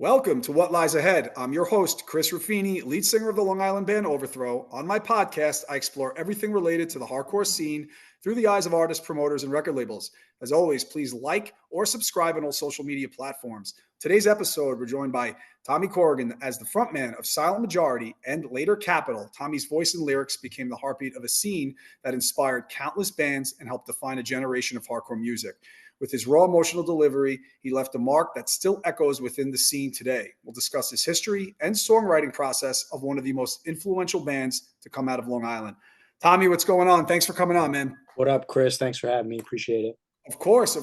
Welcome to What Lies Ahead. I'm your host, Chris Ruffini, lead singer of the Long Island band Overthrow. On my podcast, I explore everything related to the hardcore scene through the eyes of artists, promoters, and record labels. As always, please like or subscribe on all social media platforms. Today's episode, we're joined by Tommy Corrigan as the frontman of Silent Majority and later Capitol. Tommy's voice and lyrics became the heartbeat of a scene that inspired countless bands and helped define a generation of hardcore music. With his raw emotional delivery, he left a mark that still echoes within the scene today. We'll discuss his history and songwriting process of one of the most influential bands to come out of Long Island. Tommy, what's going on? Thanks for coming on, man. What up, Chris? Thanks for having me. Appreciate it. Of course.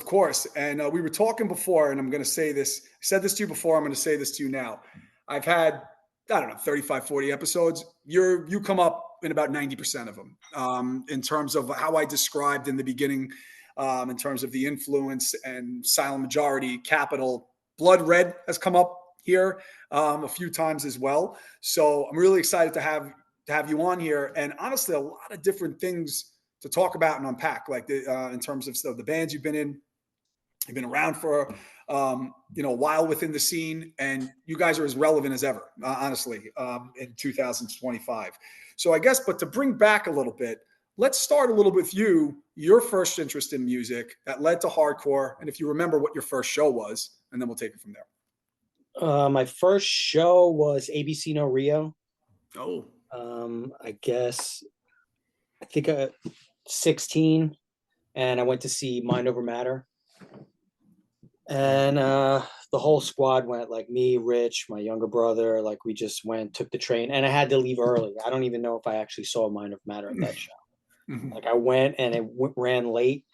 And we were talking before, and I'm going to say this. I said this to you before. I'm going to say this to you now. I've had, 35, 40 episodes. You come up in about 90% of them in terms of how I described in the beginning, in terms of the influence and Silent Majority, Capitol. Blood Red has come up here a few times as well. So I'm really excited to have you on here. And honestly, a lot of different things to talk about and unpack, like in terms of the bands you've been in. You've been around for a while within the scene, and you guys are as relevant as ever, honestly, in 2025. So I guess, but to bring back a little bit, let's start a little with your first interest in music that led to hardcore, and if you remember what your first show was, and then we'll take it from there. My first show was ABC No Rio. Oh. I think 16, and I went to see Mind Over Matter. And the whole squad went, like me, Rich, my younger brother, like we just went, took the train, and I had to leave early. I don't even know if I actually saw Mind Over Matter at that show. Mm-hmm. Like I went and it ran late,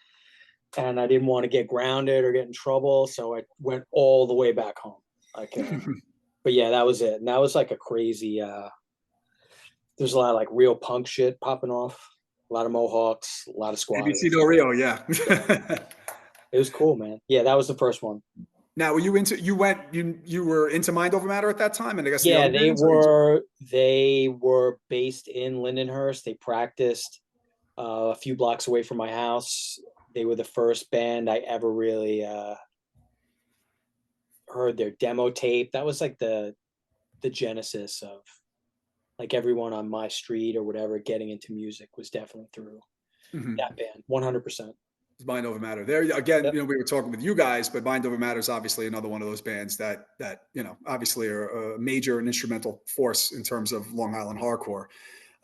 and I didn't want to get grounded or get in trouble, so I went all the way back home. But yeah, that was it. And that was like a crazy. There's a lot of like real punk shit popping off. A lot of Mohawks, a lot of squads. ABC Del Rio, yeah. It was cool, man. Yeah, that was the first one. Now, were you were into Mind Over Matter at that time? And I guess they were based in Lindenhurst. They practiced a few blocks away from my house. They were the first band I ever really heard their demo tape. That was like the genesis of like everyone on my street or whatever getting into music was definitely through that band. 100%. Mind Over Matter. There again, we were talking with you guys, but Mind Over Matter is obviously another one of those bands that obviously are a major and instrumental force in terms of Long Island hardcore.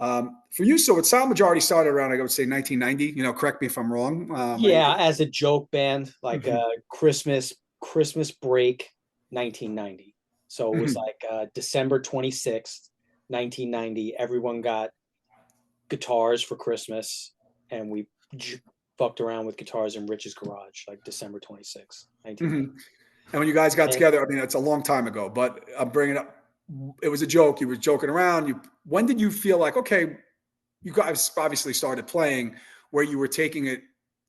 For you, so Silent Majority started around, I would say 1990. Correct me if I'm wrong. As a joke band, like Christmas break, 1990. So it was like December 26th, 1990. Everyone got guitars for Christmas, and we fucked around with guitars in Rich's garage, like December 26th, 1990. And when you guys got together, I mean, it's a long time ago, but I'm bringing up, it was a joke. You were joking around. When did you feel like, okay, you guys obviously started playing where you were taking it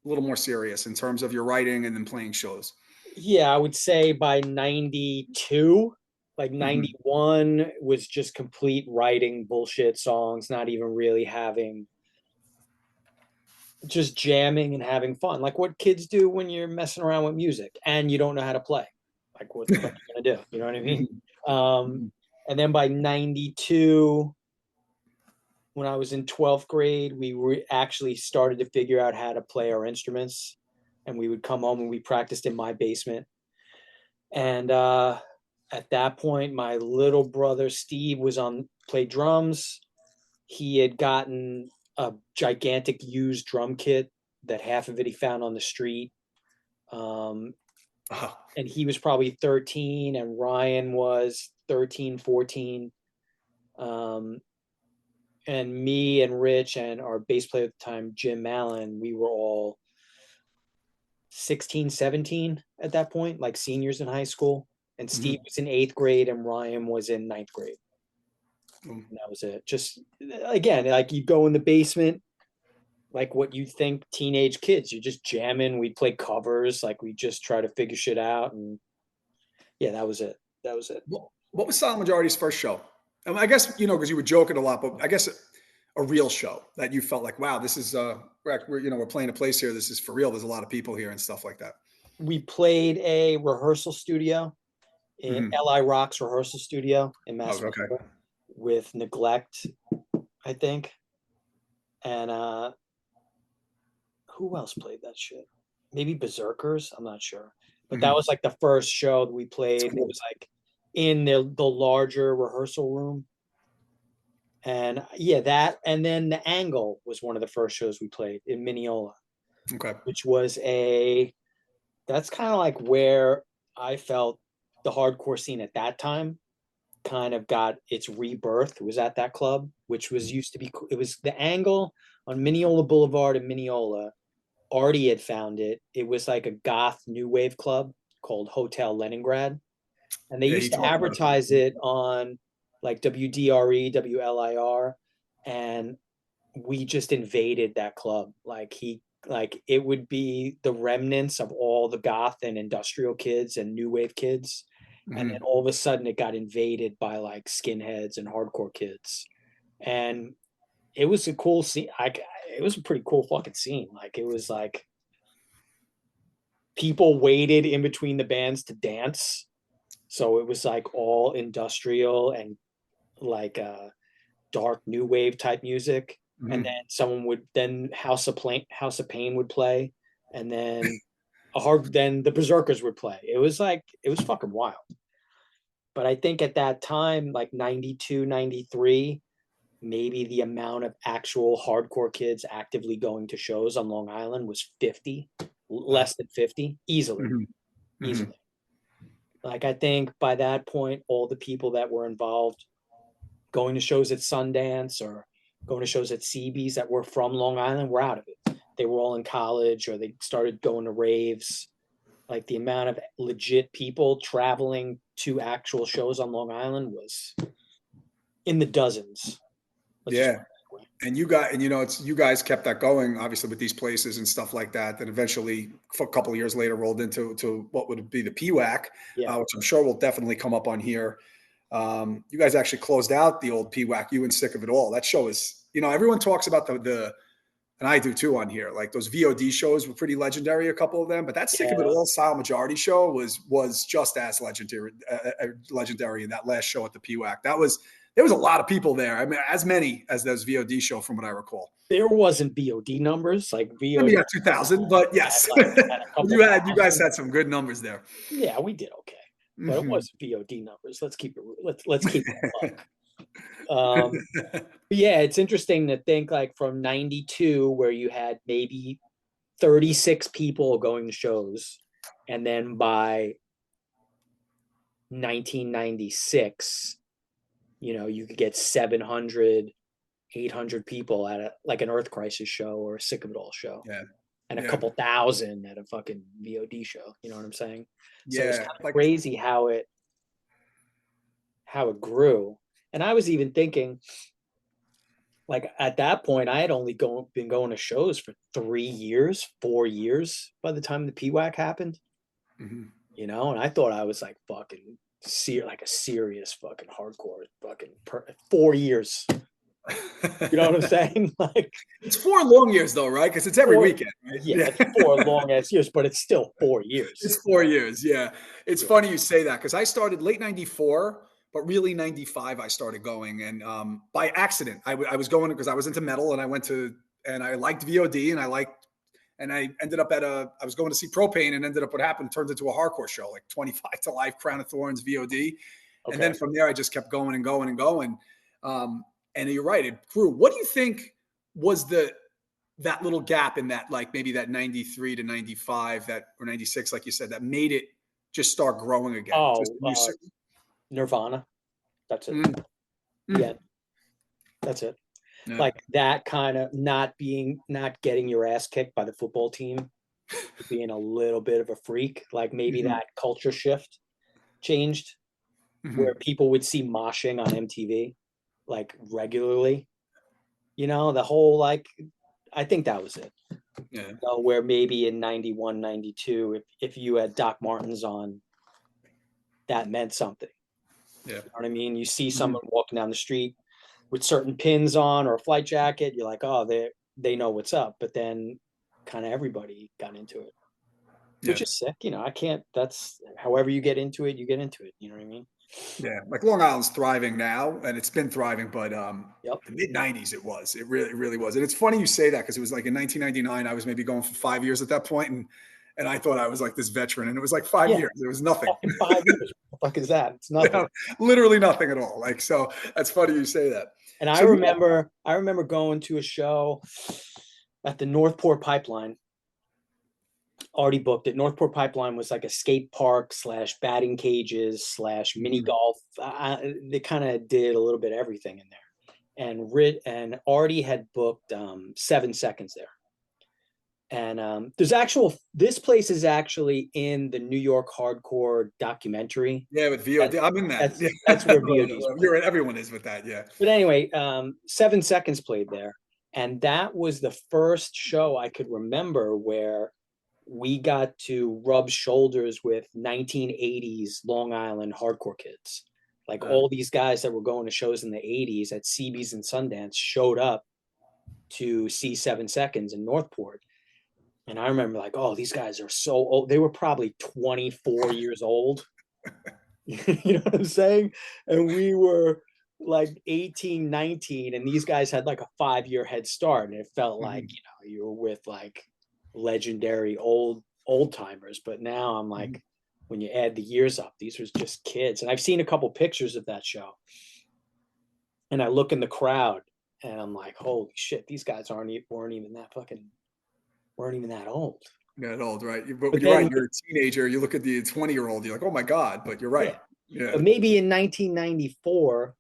a little more serious in terms of your writing and then playing shows? Yeah, I would say by 92, like 91 was just complete writing bullshit songs, not even really having, just jamming and having fun, like what kids do when you're messing around with music and you don't know how to play. Like, what the fuck are you gonna do? You know what I mean? And then by 92, when I was in 12th grade, we actually started to figure out how to play our instruments, and we would come home and we practiced in my basement. And at that point, my little brother Steve played drums. He had gotten a gigantic used drum kit that half of it he found on the street. And he was probably 13 and Ryan was 13, 14. And me and Rich and our bass player at the time, Jim Mallon, we were all 16, 17 at that point, like seniors in high school. And Steve was in 8th grade and Ryan was in 9th grade. And that was it. Just, again, like you go in the basement, like what you think teenage kids, you're just jamming. We play covers, like we just try to figure shit out. And yeah, that was it. What was Silent Majority's first show? I guess, because you were joking a lot, but I guess a real show that you felt like, wow, this is, we're playing a place here. This is for real. There's a lot of people here and stuff like that. We played a rehearsal studio in LI Rock's rehearsal studio in Oh, okay. Massachusetts with Neglect, I think. And who else played that shit? Maybe Berserkers. I'm not sure. But that was like the first show that we played. It was like in the larger rehearsal room. And yeah, that, and then The Angle was one of the first shows we played in Mineola, Okay. which was that's kind of like where I felt the hardcore scene at that time kind of got its rebirth. It was at that club, which was used to be, it was The Angle on Mineola Boulevard in Mineola. Artie had found it. It was like a goth new wave club called Hotel Leningrad. And they Yeah, he used to talked about advertise that. it on like WDRE, WLIR. And we just invaded that club. Like it would be the remnants of all the goth and industrial kids and new wave kids. And then all of a sudden it got invaded by like skinheads and hardcore kids. And it was a cool scene. It was a pretty cool fucking scene. Like it was like people waited in between the bands to dance. So it was like all industrial and like dark new wave type music. And then House of Pain would play. And then then the Berserkers would play. It was fucking wild. But I think at that time, like 92, 93, maybe the amount of actual hardcore kids actively going to shows on Long Island was 50, less than 50, easily. Like I think by that point, all the people that were involved going to shows at Sundance or going to shows at CB's that were from Long Island were out of it. They were all in college or they started going to raves. Like the amount of legit people traveling to actual shows on Long Island was in the dozens. Yeah. And you guys kept that going, obviously, with these places and stuff like that, that eventually, a couple of years later, rolled into what would be the PWAC, which I'm sure will definitely come up on here. You guys actually closed out the old PWAC, You and Sick of It All. That show is, everyone talks about and I do too on here, like those VOD shows were pretty legendary, a couple of them, but that Sick of It All Silent Majority show was just as legendary in that last show at the PWAC. There was a lot of people there. I mean, as many as those VOD show, from what I recall. There wasn't VOD numbers like VOD. Maybe 2,000, but yes, you guys had some good numbers there. Yeah, we did okay, but it wasn't VOD numbers. Let's keep it. Yeah, it's interesting to think like from 92, where you had maybe 36 people going to shows, and then by 1996, you could get 700, 800 people at like an Earth Crisis show or a Sick of It All show. Yeah. And a couple thousand at a fucking VOD show. You know what I'm saying? So it's kind of like, crazy how it grew. And I was even thinking, like at that point, I had only been going to shows for 4 years by the time the PWAC happened. And I thought I was like fucking like a serious fucking hardcore fucking 4 years. You know what I'm saying? Like it's 4 long years though, right? Because it's every weekend, right? Yeah, it's 4 long ass years, but it's still 4 years. It's 4 years, yeah. It's funny you say that because I started late 94, but really 95 I started going. And by accident, I was going because I was into metal and I liked VOD and I ended up I was going to see Propane and ended up what happened turned into a hardcore show, like 25 to Life, Crown of Thorns, VOD. Okay. And then from there, I just kept going and going and going. And you're right, it grew. What do you think was that little gap in that, like maybe that 93 to 95 or 96, like you said, that made it just start growing again? Nirvana. That's it. Yeah. That's it. Yeah. Like that kind of not getting your ass kicked by the football team, being a little bit of a freak. Like maybe that culture shift changed where people would see moshing on MTV like regularly, the whole, like, I think that was it. Yeah. Where maybe in 91, 92, if you had Doc Martens on, that meant something. Yeah. You know what I mean? You see someone walking down the street with certain pins on or a flight jacket, you're like, oh, they know what's up. But then kind of everybody got into it. Yeah. which is sick. You know, I can't. That's however you get into it, you get into it. You know what I mean? Yeah, like Long Island's thriving now, and it's been thriving, but Yep. the mid '90s it was. It really was. And it's funny you say that because it was like in 1999. I was maybe going for 5 years at that point, and I thought I was like this veteran, and it was like five Yeah. years. There was nothing. Fucking 5 years. What the fuck is that? It's nothing. Yeah, literally nothing at all. Like so, that's funny you say that. And So yeah, I remember going to a show at the Northport Pipeline. Already booked it. Northport Pipeline was like a skate park slash batting cages slash mini golf. They kind of did a little bit of everything in there. And Artie had booked 7 seconds there. And this place is actually in the New York hardcore documentary. yeah, with VOD, I'm in that. Yeah. That's where VOD's You're in, everyone is with that. Yeah. But anyway, 7 seconds played there. And that was the first show I could remember where we got to rub shoulders with 1980s Long Island hardcore kids. Like all these guys that were going to shows in the 80s at CB's and Sundance showed up to see 7 seconds in Northport. And I remember like, oh, these guys are so old. They were probably 24 years old. You know what I'm saying? And we were like 18, 19, and these guys had like a 5-year head start. And it felt like, you know, you were with like legendary old timers. But now I'm like, when you add the years up, these were just kids. And I've seen a couple pictures of that show. And I look in the crowd and I'm like, holy shit, these guys weren't even that old. That old, right? But But you're then, right. You're a teenager. You look at the 20-year-old. You're like, oh my god. But you're right. Yeah. but maybe in 1994,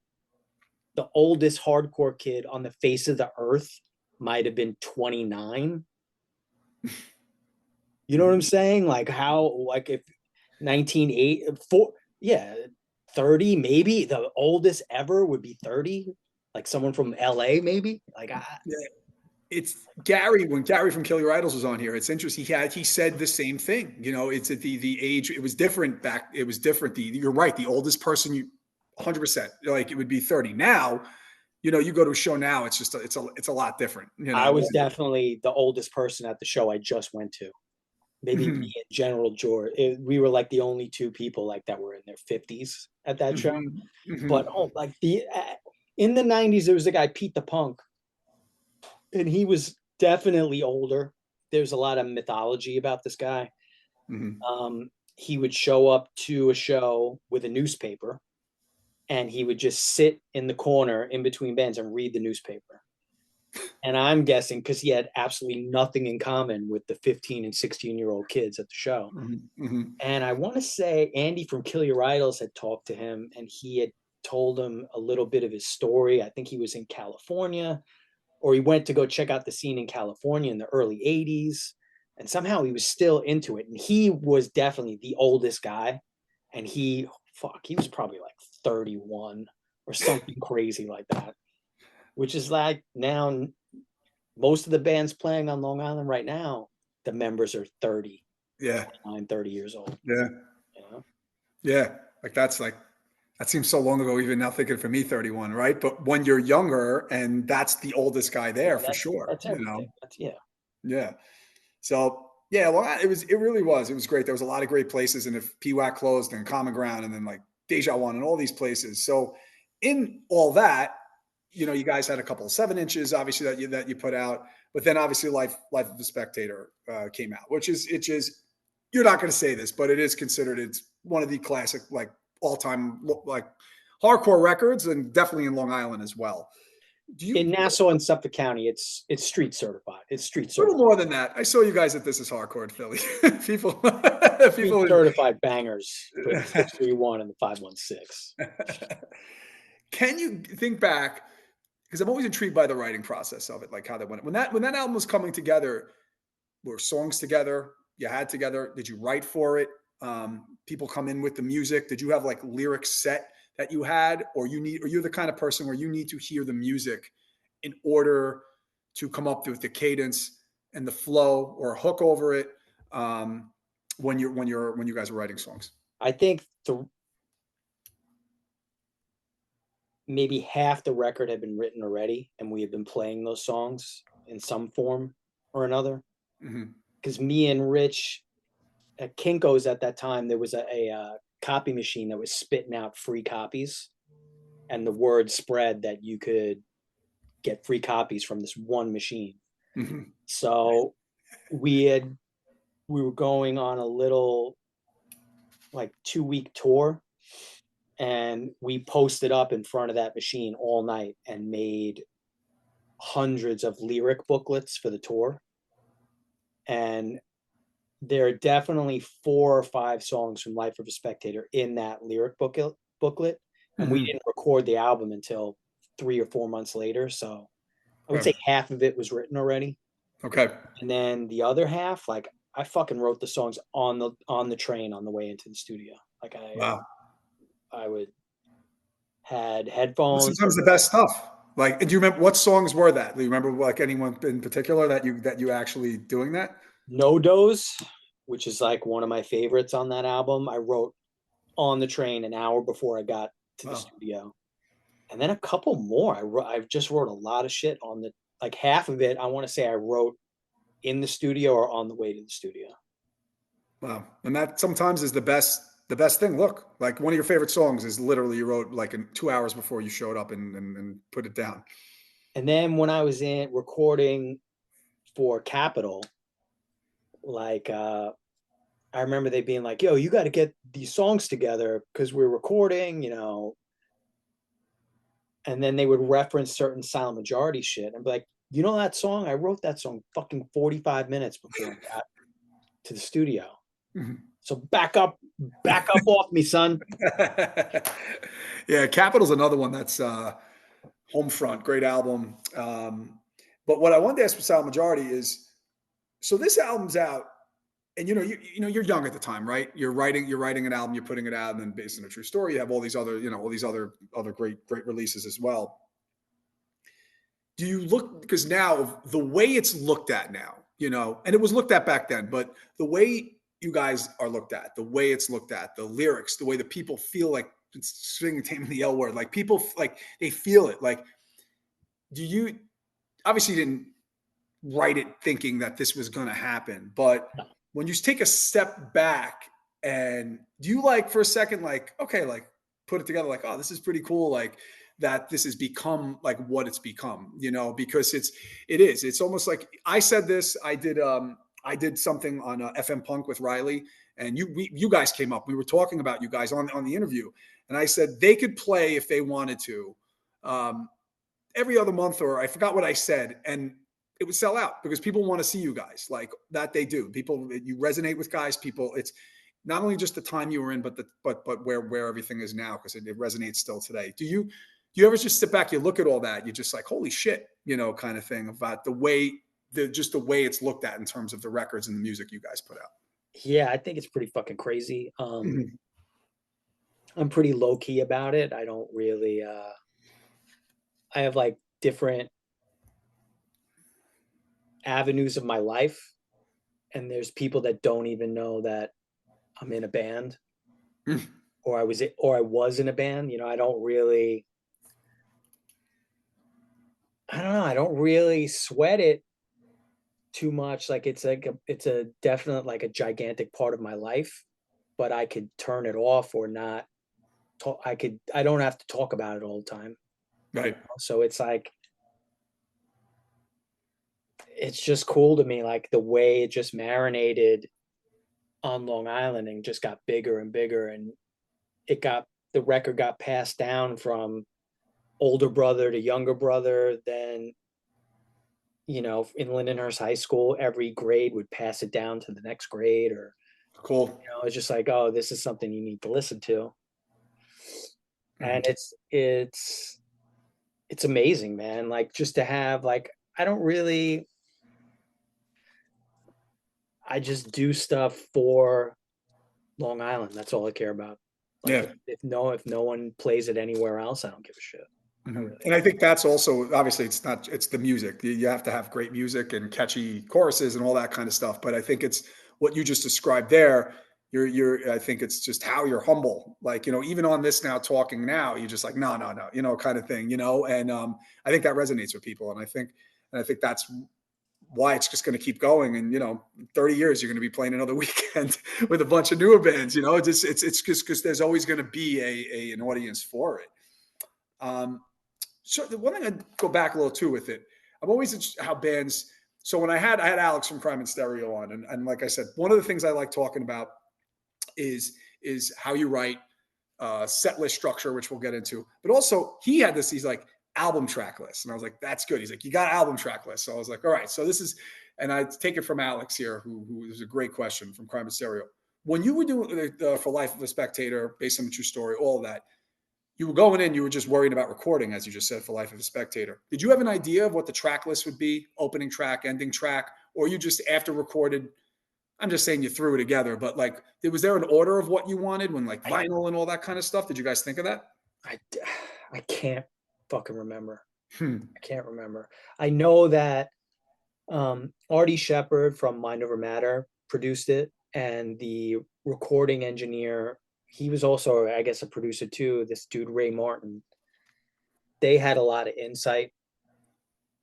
the oldest hardcore kid on the face of the earth might have been 29. You know what I'm saying? Like how, like if 1984, yeah, 30, maybe the oldest ever would be 30, like someone from LA, maybe. Like, Yeah. It's Gary, when Gary from Kill Your Idols was on here, it's interesting. He said the same thing. You know, it's at the age, it was different back. It was different. You're right. The oldest person 100%, like it would be 30. Now, you know, you go to a show now, it's just, it's a lot different. You know, I was definitely the oldest person at the show I just went to. Maybe me and General George. We were like the only two people like that were in their 50s at that show. But like in the 90s, there was a guy, Pete the Punk, and he was definitely older. There's a lot of mythology about this guy. He would show up to a show with a newspaper, and he would just sit in the corner in between bands and read the newspaper. And I'm guessing because he had absolutely nothing in common with the 15 and 16-year-old kids at the show. And I want to say Andy from Kill Your Idols had talked to him, and he had told him a little bit of his story. I think he was in California, or he went to go check out the scene in California in the early 80s. And somehow he was still into it. And he was definitely the oldest guy. And he was probably like 31 or something crazy like that. Which is like now most of the bands playing on Long Island right now, the members are 30. Yeah. 30 years old. Yeah. You know? Yeah. Like that seems so long ago, even now thinking for me, 31, right? But when you're younger and that's the oldest guy there for sure. That's everything. Yeah. So yeah, well, it really was. It was great. There was a lot of great places. And if PWAC closed and Common Ground and then like Deja One and all these places. So in all that, you know, you guys had a couple of 7-inches, obviously that you put out, but then obviously Life of the Spectator came out, which is you're not going to say this, but it is considered, it's one of the classic, like all-time, like hardcore records, and definitely in Long Island as well. In Nassau and Suffolk County, it's street certified. It's street certified. A little more than that. I saw you guys at This Is Hardcore in Philly. people certified bangers for the 631 and the 516. Can you think back? Because I'm always intrigued by the writing process of it, like how that went. When that album was coming together, were songs together? You had together? Did you write for it? People come in with the music. Did you have like lyrics set that you had, or you're the kind of person where you need to hear the music in order to come up with the cadence and the flow or a hook over it when you guys are writing songs? I think maybe half the record had been written already, and we had been playing those songs in some form or another. Because me and Rich at Kinko's at that time, there was a copy machine that was spitting out free copies, and the word spread that you could get free copies from this one machine. Mm-hmm. So we were going on a little like 2-week tour, and we posted up in front of that machine all night and made hundreds of lyric booklets for the tour. And there are definitely 4 or 5 songs from Life of a Spectator in that lyric booklet. And we didn't record the album until 3 or 4 months later. So I would say half of it was written already. Okay. And then the other half, like I fucking wrote the songs on the train on the way into the studio. Like I would had headphones. Sometimes the best stuff. Like, do you remember what songs were that? Do you remember like anyone in particular that you actually doing that? No Dose, which is like one of my favorites on that album, I wrote on the train an hour before I got to the studio. And then a couple more. I just wrote a lot of shit on the, like half of it, I want to say I wrote in the studio or on the way to the studio. Wow. And that sometimes is the best thing. Look, like one of your favorite songs is literally you wrote like in 2 hours before you showed up and put it down. And then when I was in recording for Capitol, like I remember they being like, yo, you got to get these songs together because we're recording, and then they would reference certain Silent Majority shit and be like, you know that song? I wrote that song fucking 45 minutes before I got to the studio. Mm-hmm. So back up off me, son. Yeah, Capitol's another one that's Homefront, great album. But what I wanted to ask for Silent Majority is, so this album's out, and you're young at the time, right? You're writing an album, you're putting it out, and then based on a true story, you have all these other great releases as well. Do you look, because now the way it's looked at now, and it was looked at back then, but the way you guys are looked at, the way it's looked at, the lyrics, the way the people feel like it's swinging Taming the L word, like people like they feel it. Like, do you obviously didn't write it thinking that this was going to happen, but when you take a step back, and do you like for a second, like, okay, like put it together, like, oh, this is pretty cool, like that this has become like what it's become, because it's almost like I said this, I did something on FM Punk with Riley, and you guys came up, we were talking about you guys on the interview, and I said they could play if they wanted to every other month, or I forgot what I said, and it would sell out because people want to see you guys, like that they do. People, you resonate with guys. People, it's not only just the time you were in, but where everything is now, because it resonates still today. Do you ever just sit back, you look at all that, you're just like, holy shit, kind of thing about the way it's looked at in terms of the records and the music you guys put out? Yeah, I think it's pretty fucking crazy. I'm pretty low key about it. I don't really, I have like different avenues of my life, and there's people that don't even know that I'm in a band or I was in a band. I don't know, I don't really sweat it too much. Like it's a definite, like a gigantic part of my life, but I could turn it off or not talk. I don't have to talk about it all the time, right? So it's like, it's just cool to me, like the way it just marinated on Long Island and just got bigger and bigger, and the record got passed down from older brother to younger brother. Then in Lindenhurst High School, every grade would pass it down to the next grade, or cool. It's just like, oh, this is something you need to listen to. And it's amazing, man. Like, just to have, like, I just do stuff for Long Island. That's all I care about. Like, if no one plays it anywhere else, I don't give a shit. And I think that's also, obviously it's the music. You have to have great music and catchy choruses and all that kind of stuff. But I think it's what you just described there. I think it's just how you're humble. Like, even on this now, talking now, you're just like, no, kind of thing, and I think that resonates with people. And I think that's why it's just going to keep going. And, 30 years, you're going to be playing another weekend with a bunch of newer bands, it's just because there's always going to be an audience for it. So the one thing I'd go back a little too with it, I'm always interested how bands. So when I had Alex from Crime and Stereo on, and like I said, one of the things I like talking about is how you write set list structure, which we'll get into. But also he had this, he's like album track list. And I was like, that's good. He's like, you got album track list. So I was like, all right, so this is, and I take it from Alex here, who is a great question from Crime and Stereo. When you were doing For Life of a Spectator, based on the true story, all of that, you were going in, you were just worried about recording, as you just said, For Life of a Spectator. Did you have an idea of what the track list would be, opening track, ending track, or you just after recorded, I'm just saying you threw it together, but like, was there an order of what you wanted when like vinyl and all that kind of stuff? Did you guys think of that? I can't fucking remember. I can't remember. I know that Artie Shepherd from Mind Over Matter produced it, and the recording engineer, he was also, I guess, a producer too, this dude Ray Martin. They had a lot of insight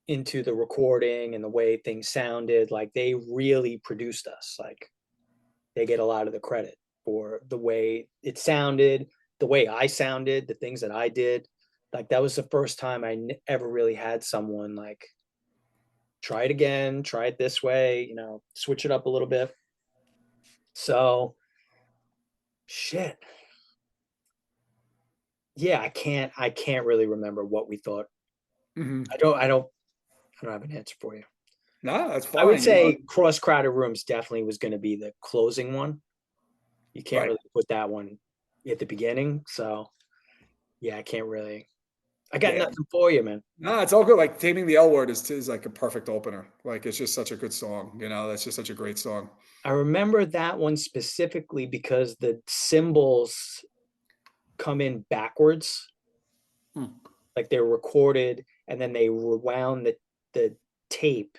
into the recording and the way things sounded. Like, they really produced us. Like, they get a lot of the credit for the way it sounded, the way I sounded, the things that I did. Like, that was the first time I ever really had someone like, try it again, try it this way, switch it up a little bit. So shit. Yeah, I can't really remember what we thought. Mm-hmm. I don't have an answer for you. No, that's fine. I would say Cross Crowded Rooms definitely was going to be the closing one. You can't really put that one at the beginning. So yeah, I got nothing for you, man. No, it's all good. Like Taming the L Word is like a perfect opener. Like, it's just such a good song. That's just such a great song. I remember that one specifically because the cymbals come in backwards. Like, they're recorded and then they rewound the tape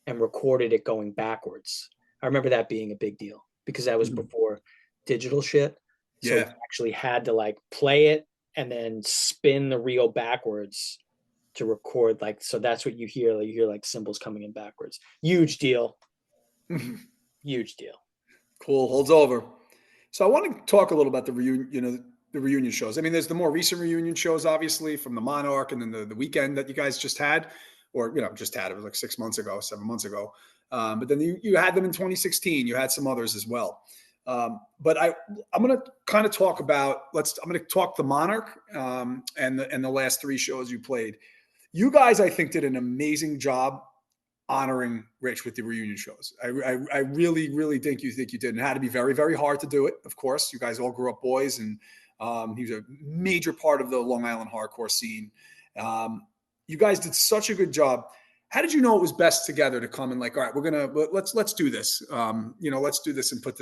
and recorded it going backwards. I remember that being a big deal because that was before digital shit. So you actually had to like play it and then spin the reel backwards to record. Like, so that's what you hear. Like, you hear like cymbals coming in backwards. Huge deal. Huge deal. Cool. Holds over. So I want to talk a little about the reunion, the reunion shows. I mean, there's the more recent reunion shows, obviously, from the Monarch, and then the weekend that you guys just had, or, just had, it was like 6 months ago, 7 months ago. But then you had them in 2016. You had some others as well. But I'm going to kind of talk about, I'm going to talk the Monarch and the last 3 shows you played. You guys, I think, did an amazing job honoring Rich with the reunion shows. I really, really think you did. And it had to be very, very hard to do it. Of course, you guys all grew up boys, and he was a major part of the Long Island hardcore scene. You guys did such a good job. How did you know it was best together to come and like, all right, let's do this. Let's do this and put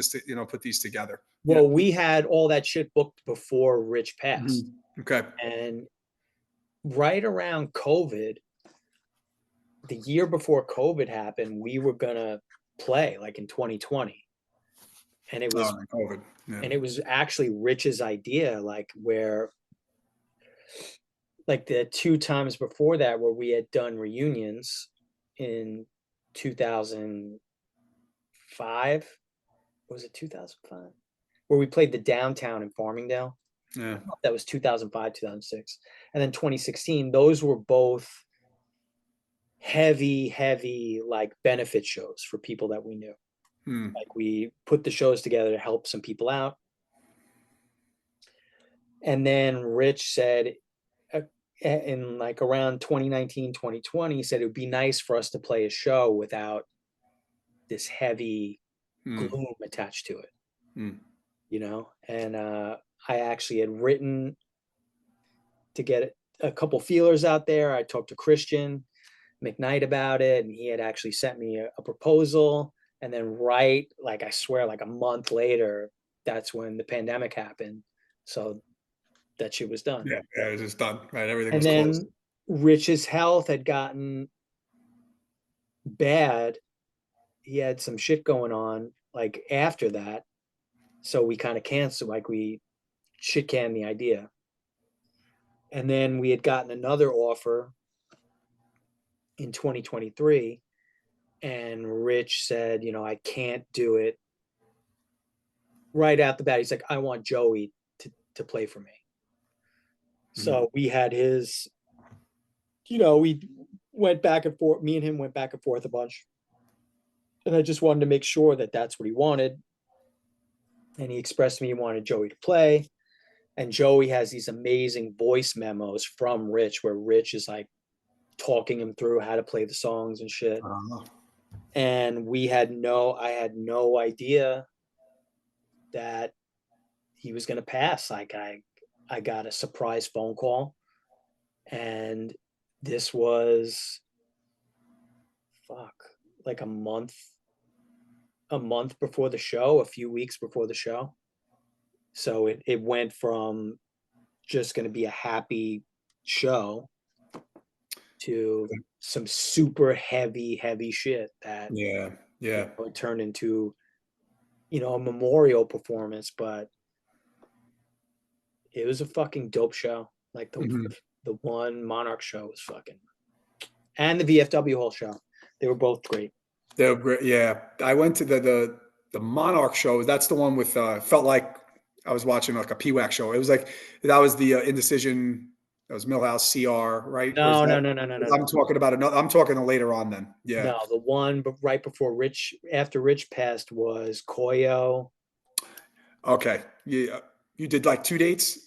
these together. Well, we had all that shit booked before Rich passed. Mm-hmm. Okay. And right around COVID, the year before COVID happened, we were gonna play like in 2020, and it was COVID, and it was actually Rich's idea, like, where like the 2 times before that where we had done reunions in 2005, was it 2005, where we played the downtown in Farmingdale. Yeah, that was 2005, 2006, and then 2016. Those were both heavy like benefit shows for people that we knew. Like, we put the shows together to help some people out. And then Rich said in like around 2019, 2020, he said it would be nice for us to play a show without this heavy gloom attached to it. And I actually had written to get a couple feelers out there. I talked to Christian McKnight about it, and he had actually sent me a proposal. And then I swear, like a month later, that's when the pandemic happened. So that shit was done. Yeah, it was just done. Right, everything was closed. And then Rich's health had gotten bad. He had some shit going on like after that. So we kind of canceled, like we shit canned the idea. And then we had gotten another offer in 2023, And Rich said, I can't do it right out the bat. He's like, I want Joey to play for me. So we had his, we went back and forth. Me and him went back and forth a bunch. And I just wanted to make sure that that's what he wanted. And he expressed to me he wanted Joey to play. And Joey has these amazing voice memos from Rich where Rich is like talking him through how to play the songs and shit. And I had no idea that he was going to pass. Like I got a surprise phone call, and this was like a month before the show, a few weeks before the show. So it went from just going to be a happy show to some super heavy shit that it turned into a memorial performance, but it was a fucking dope show. Like the one Monarch show was fucking, and the VFW Hall show, they were both great. They were great. Yeah, I went to the Monarch show. That's the one with felt like I was watching like a PWAC show. It was like that was the Indecision. That was Millhouse CR, right? No. I'm talking about another. I'm talking later on then. Yeah. No, the one but right before after Rich passed was Koyo. Okay. Yeah. You did like 2 dates?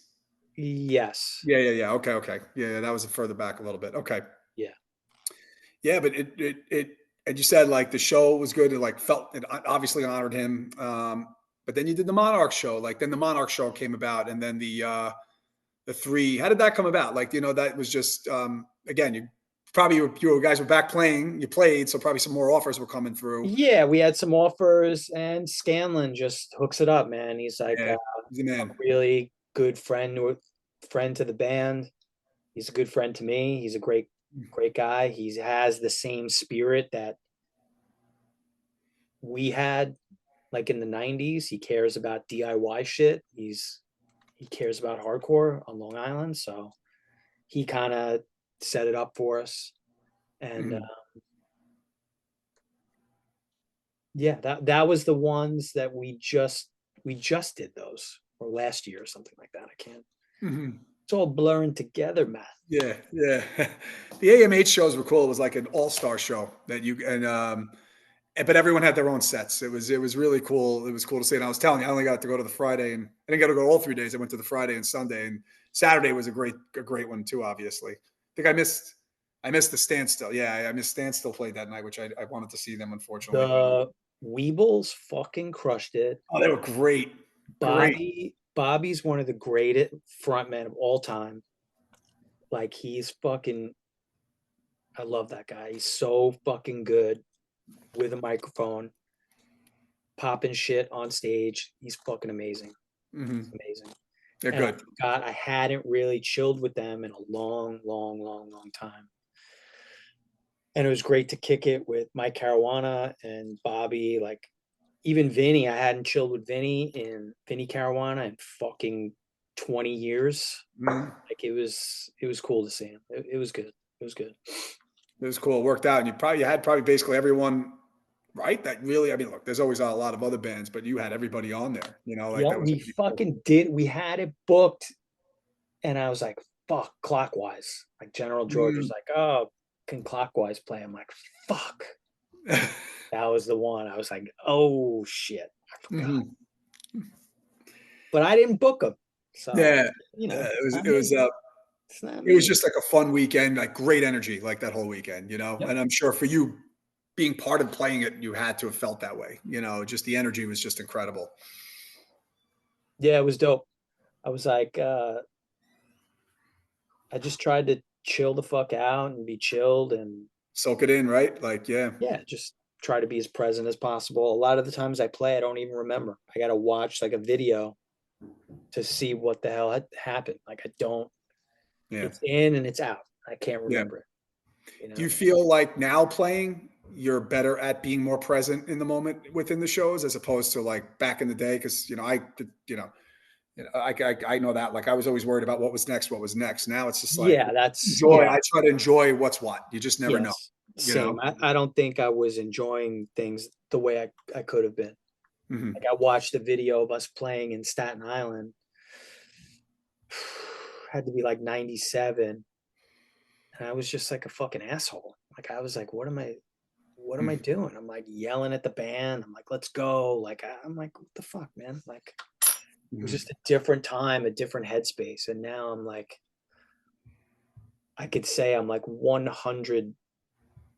Yes. Yeah. Okay. Yeah, that was further back a little bit. Okay. Yeah. Yeah, but it and you said like the show was good. It like felt it obviously honored him. But then you did the Monarch show. Like then the Monarch show came about, and then the three. How did that come about? Like that was just again you guys were back playing. You played, so probably some more offers were coming through. Yeah, we had some offers, and Scanlon just hooks it up, man. He's like he's a man. A really good friend to the band. He's a good friend to me. He's a great guy. He has the same spirit that we had like in the 90s. He cares about DIY shit. He cares about hardcore on Long Island. So he kind of set it up for us. And that was the ones that we just did those, or last year or something like that. I can't. It's all blurring together, Matt. Yeah. The AMH shows were cool. It was like an all-star show that but everyone had their own sets. It was really cool. It was cool to see. And I was telling you, I only got to go to the Friday, and I didn't get to go all 3 days. I went to the Friday and Sunday, and Saturday was a great one too. Obviously, I think I missed the Standstill. Yeah, I missed Standstill played that night, which I wanted to see them. Unfortunately, the Weebles fucking crushed it. Oh, they were great. Bobby's one of the greatest frontmen of all time. Like he's fucking. I love that guy. He's so fucking good with a microphone, popping shit on stage. He's fucking amazing. He's amazing. They're good. I hadn't really chilled with them in a long time. And it was great to kick it with Mike Caruana and Bobby. Like even Vinny, I hadn't chilled with Vinny Caruana in fucking 20 years. Like it was cool to see him. It was good. It was cool. It worked out. And you had basically everyone, right? That really, I mean, look, there's always a lot of other bands, but you had everybody on there, that was we fucking did. We had it booked, and I was like, fuck, Clockwise. Like General George was like, oh, can Clockwise play? I'm like, fuck. That was the one. I was like, oh shit, I forgot. But I didn't book them. So yeah, it was just like a fun weekend, like great energy, like that whole weekend, Yep. And I'm sure for you being part of playing it, you had to have felt that way, just the energy was just incredible. Yeah, it was dope. I was like, I just tried to chill the fuck out and be chilled and soak it in, right? Like, yeah, just try to be as present as possible. A lot of the times I play, I don't even remember. I got to watch like a video to see what the hell had happened. Like I don't. Yeah. It's in and it's out. I can't remember it. Do you feel like now playing, you're better at being more present in the moment within the shows as opposed to like back in the day? Because I know that. Like I was always worried about what was next. Now it's just like that's joy. Yeah. I try to enjoy what's what. You just never know. You Same. know? I don't think I was enjoying things the way I could have been. Mhm. Like I watched a video of us playing in Staten Island. Had to be like 97. And I was just like a fucking asshole. Like I was like, what am I Mhm. doing? I'm like yelling at the band. I'm like, let's go. Like I'm like, what the fuck, man? Like it was Mhm. just a different time, a different headspace. And now I'm like, I could say I'm like 100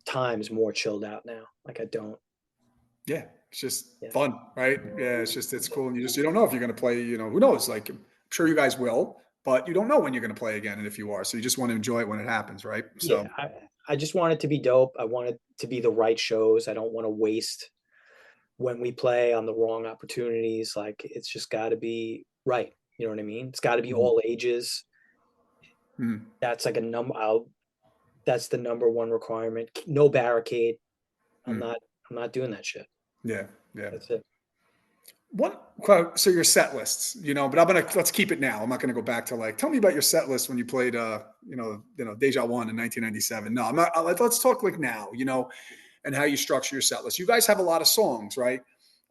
times more chilled out now. Like I don't. Yeah, it's just Yeah. fun, right? Yeah, it's cool, and you don't know if you're going to play. Who knows? Like, I'm sure you guys will, but you don't know when you're going to play again, and if you are, so you just want to enjoy it when it happens, right? Yeah. So, I just want it to be dope. I want it to be the right shows. I don't want to waste when we play on the wrong opportunities. Like it's just got to be right. You know what I mean? It's got to be mhm. all ages. Mhm. That's like a number. That's the number one requirement. No barricade. I'm Mhm. not. I'm not doing that shit. Yeah, yeah. That's it. So your set lists, but let's keep it now. I'm not gonna go back to like tell me about your set list when you played Deja One in 1997. No, I'm not. Let's talk like now, and how you structure your set list. You guys have a lot of songs, right?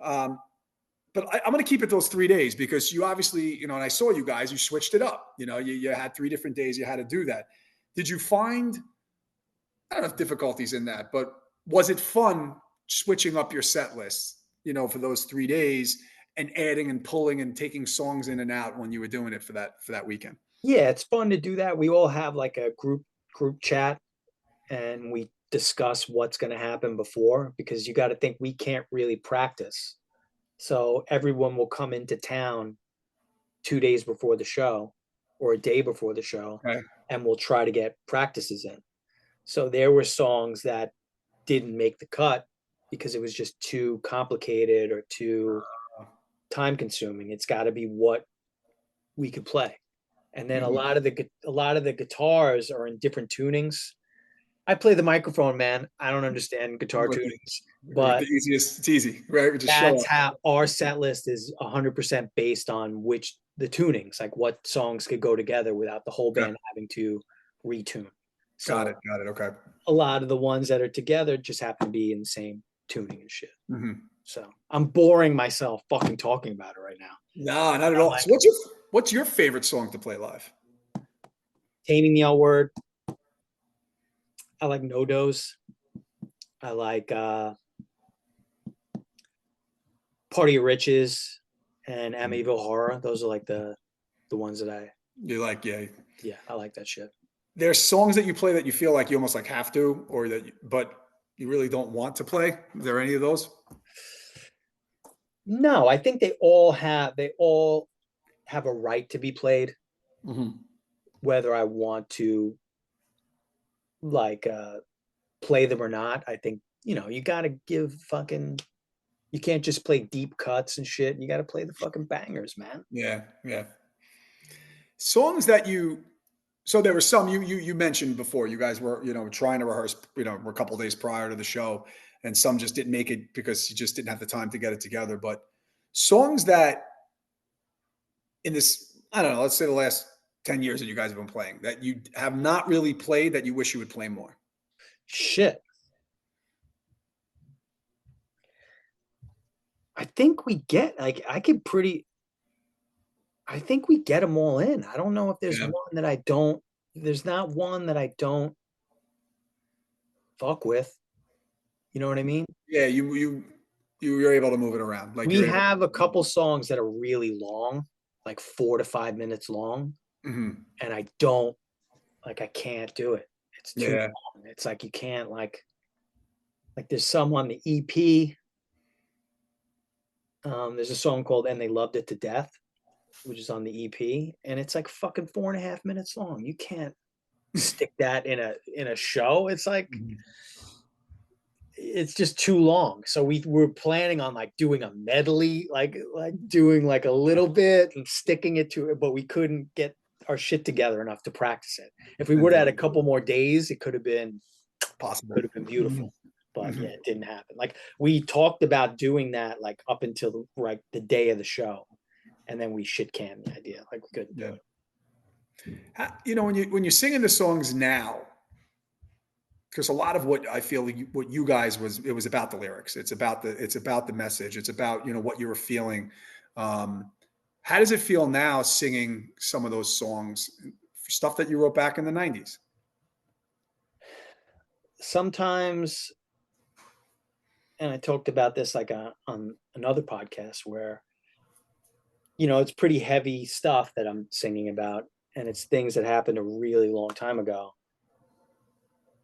Um, but I'm going to keep it those 3 days because you obviously, and I saw you guys, you switched it up. You had 3 different days you had to do that. Did you find, I don't know if difficulties in that, but was it fun switching up your set list, for those 3 days and adding and pulling and taking songs in and out when you were doing it for that weekend? Yeah, it's fun to do that. We all have like a group chat, and we discuss what's going to happen before, because you got to think we can't really practice. So everyone will come into town 2 days before the show or a day before the show, Okay. and we'll try to get practices in. So there were songs that didn't make the cut because it was just too complicated or too time consuming. It's got to be what we could play. And then a Mhm. lot of the guitars are in different tunings. I play the microphone, man. I don't understand guitar With the, tunings, with the but easiest, it's easy, right? We just show that's up. how our set list is 100% based on which the tunings, like what songs could go together without the whole Okay. band having to retune. Got So it. Got it. Okay. a lot of the ones that are together just happen to be in the same tuning and shit. Mhm. So I'm boring myself fucking talking about it right now. No, not at I'm all. like So what's your favorite song to play live? Taming the L Word. I like No Dose. I like Party of Riches and Amityville Horror. Those are like the ones that You like, yeah. I like that shit. There's songs that you play that you feel like you almost like have to, or but you really don't want to play. Is there any of those? No, I think they all have a right to be played, Mm-hmm. whether I want to like play them or not. I think, you gotta give fucking you can't just play deep cuts and shit. You gotta play the fucking bangers, man. Yeah, yeah. Songs that you. So there were some you mentioned before. You guys were trying to rehearse a couple days prior to the show, and some just didn't make it because you just didn't have the time to get it together. But songs that in this, I don't know, let's say the last 10 years that you guys have been playing that you have not really played that you wish you would play more. Shit. I think we get like I think we get them all in. I don't know if Yeah. there's not one that I don't fuck with. You know what I mean? Yeah, you're able to move it around. Like We you're able. have a couple songs that are really long, like 4 to 5 minutes long, Mhm. and I can't do it. It's too Yeah. long. It's like you can't like there's some on the EP. There's a song called "And They Loved It to Death," which is on the EP, and it's like fucking 4.5 minutes long. You can't stick that in a show. It's like Mhm. it's just too long. So we were planning on like doing a medley, like doing like a little bit and sticking it to it, but we couldn't get our shit together enough to practice it. If we And would have do had a it. couple more days, it Possible. could have been Mhm. beautiful. But yeah, Mhm. it didn't happen. Like we talked about doing that like up until like the day of the show, and then we shit canned the idea. Like we couldn't do Yeah. it. When you're singing the songs now, because a lot of what I feel what you guys it was about the lyrics. It's about the message. It's about, what you were feeling. Um, how does it feel now singing some of those songs, stuff that you wrote back in the 90s? Sometimes, and I talked about this like on another podcast where, it's pretty heavy stuff that I'm singing about, and it's things that happened a really long time ago.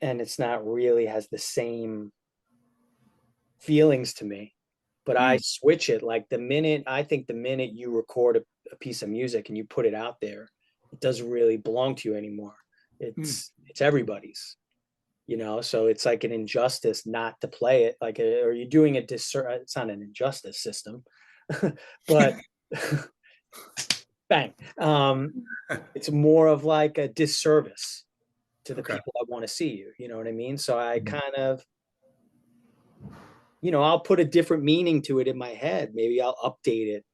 And it's not really has the same feelings to me. But I Mm, switch it like the minute you record a piece of music and you put it out there, it doesn't really belong to you anymore. mm. It's everybody's, so it's like an injustice not to play it, like or you're doing a disservice. It's not an injustice system, but bang. It's more of like a disservice to the Okay. people that want to see you. You know what I mean? So I Mhm. kind of, I'll put a different meaning to it in my head. Maybe I'll update it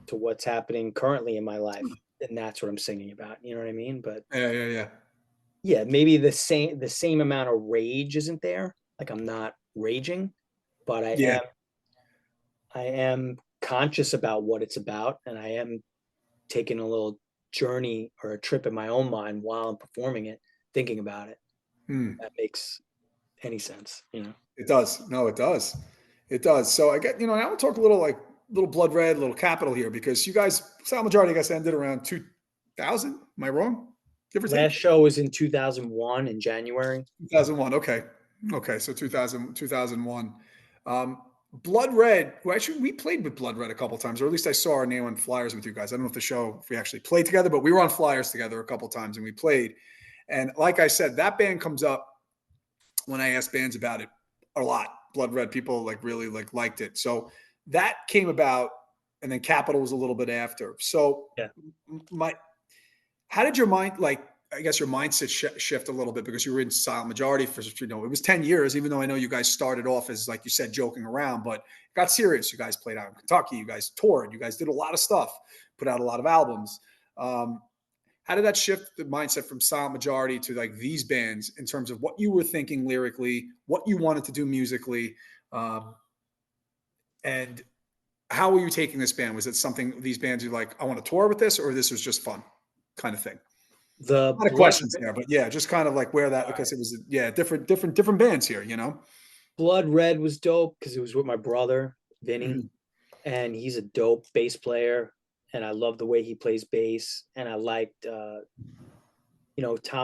to what's happening currently in my life. And that's what I'm singing about. You know what I mean? But Yeah, yeah, yeah. yeah, maybe the same amount of rage isn't there. Like I'm not raging, but I Yeah. am I am conscious about what it's about, and I am taking a little journey or a trip in my own mind while I'm performing it, thinking about it. Mm. That makes any sense. It does. No, it does. It does. So I get, now we'll talk a little like little Blood Red, little Capital here because you guys, Sound Majority, I guess ended around 2000. Am I wrong? Give or take? Last show was in 2001 in January. 2001. Okay. Okay. So 2001. Blood Red, well, actually, we played with Blood Red a couple times, or at least I saw our name on flyers with you guys. I don't know if we actually played together, but we were on flyers together a couple times and we played. And like I said, that band comes up when I ask bands about it a lot. Blood Red, people like really liked it. So that came about, and then Capital was a little bit after. So Yeah. my, how did your mind I guess your mindset shift a little bit because you were in Silent Majority for it was 10 years, even though I know you guys started off as like you said joking around, but it got serious. You guys played out in Kentucky, you guys toured, you guys did a lot of stuff, put out a lot of albums. Um, how did that shift the mindset from Silent Majority to like these bands in terms of what you were thinking lyrically, what you wanted to do musically, um, and how were you taking this band? Was it something these bands you like, I want to tour with this, or this was just fun kind of thing? The A lot of blood questions there, but yeah, just kind of like where that All because right. it was different bands here. Blood Red was dope because it was with my brother, Vinny, Mhm. and he's a dope bass player. And I love the way he plays bass. And I liked Tom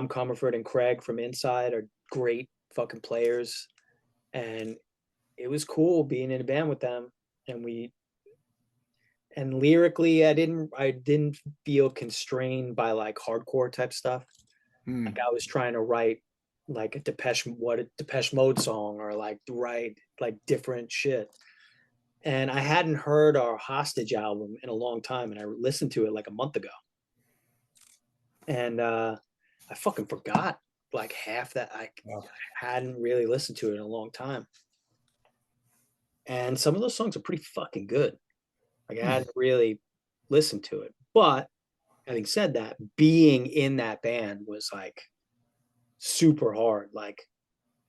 Comerford and Craig from Inside are great fucking players. And it was cool being in a band with them. And lyrically I didn't feel constrained by like hardcore type stuff. Like Mm. I was trying to write like a Depeche Mode song or like write like different shit. And I hadn't heard our Hostage album in a long time, and I listened to it like a month ago. And I fucking forgot like half that I Wow. hadn't really listened to it in a long time. And some of those songs are pretty fucking good. Like I Mm. hadn't really listened to it. But having said that, being in that band was like super hard. Like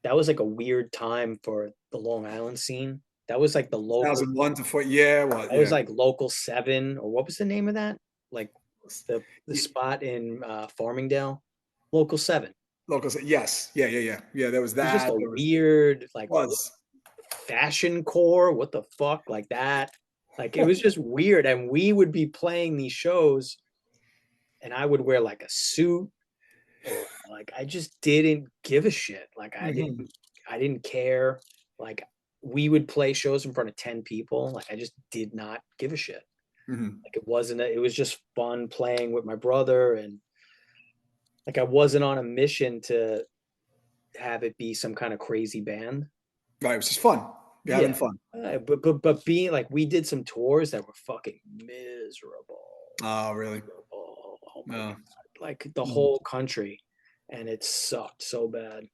that was like a weird time for the Long Island scene. That was like the local 2001 to 4. Yeah, well, that was yeah. like local 7, or what was the name of that? Like the spot in Farmingdale, local 7. Locals. Yes. Yeah, yeah, yeah. Yeah, there was It was just that. a There weird like was. fashion core. What the fuck, like that? Like it was just weird. And we would be playing these shows, and I would wear like a suit, or like I just didn't give a shit. Like Mhm. I didn't care. Like we would play shows in front of 10 people. Like I just did not give a shit. Mhm. Like it was just fun playing with my brother, and like I wasn't on a mission to have it be some kind of crazy band. Right, it was just fun. You're having Yeah. fun. But being like we did some tours that were fucking miserable. Oh, really? Miserable. Oh my No. god. Like the Mhm. whole country. And it sucked so bad.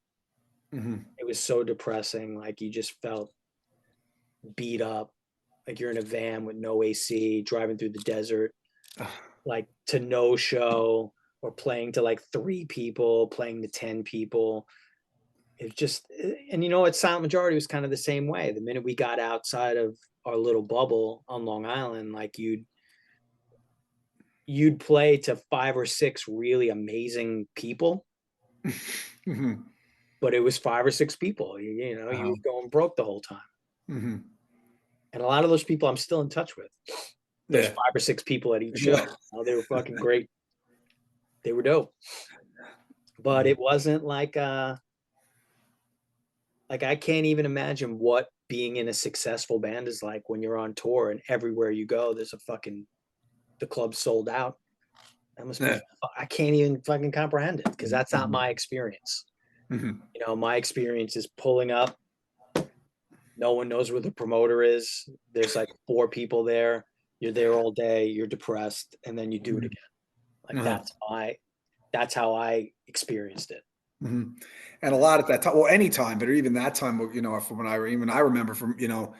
Mhm. It was so depressing. Like you just felt beat up. Like you're in a van with no AC, driving through the desert, like to no show, or playing to like 3 people, playing to 10 people. it just, and you know what, Silent Majority was kind of the same way. The minute we got outside of our little bubble on Long Island, like you'd play to 5 or 6 really amazing people, Mhm. but it was 5 or 6 people. You know, you Uh-huh. were going broke the whole time. Mhm. And a lot of those people I'm still in touch with. Those Yeah. 5 or 6 people at each show. Yeah. Oh, they were fucking great. They were dope. But it wasn't like I can't even imagine what being in a successful band is like when you're on tour and everywhere you go, there's a fucking the club sold out. That must be, Yeah. I can't even fucking comprehend it because that's not Mhm. my experience. Mhm. You know, my experience is pulling up. No one knows where the promoter is. There's like 4 people there. You're there all day. You're depressed, and then you do it Mhm. again. Like Uh-huh. that's how I experienced it. Mhm. And a lot at that time, well, any time, but even that time, you know, from when I remember from, you know,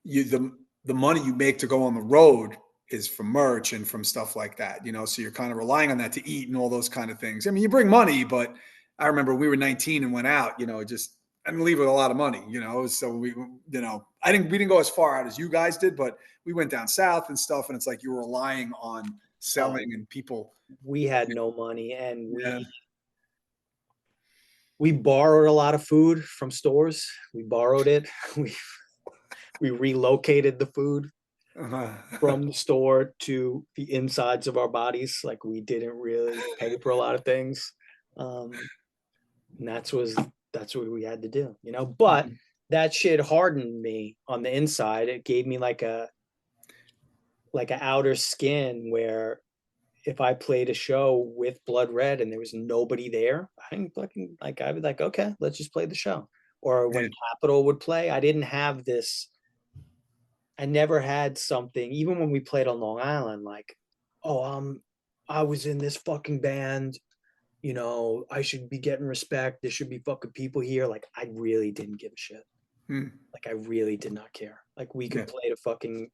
you the money you make to go on the road is from merch and from stuff like that, you know, so you're kind of relying on that to eat and all those kind of things. I mean, you bring money, but I remember we were 19 and went out, you know, just I didn't leave with a lot of money, you know, so you know, we didn't go as far out as you guys did, but we went down south and stuff, and it's like you were relying on selling and people. We had no money, and Yeah. we borrowed a lot of food from stores. We borrowed it. We we relocated the food Uh-huh. from the store to the insides of our bodies. Like we didn't really pay for a lot of things. And that's what we had to do, you know. But Mhm. that shit hardened me on the inside. It gave me like an outer skin where if I played a show with Blood Red and there was nobody there, I didn't fucking like I would like, okay, let's just play the show. Or when Yeah. Capitol would play, I didn't have this, I never had something, even when we played on Long Island, like, oh, I was in this fucking band, you know, I should be getting respect. There should be fucking people here. Like, I really didn't give a shit. Mm. Like, I really did not care. Like, we Yeah. could play to fucking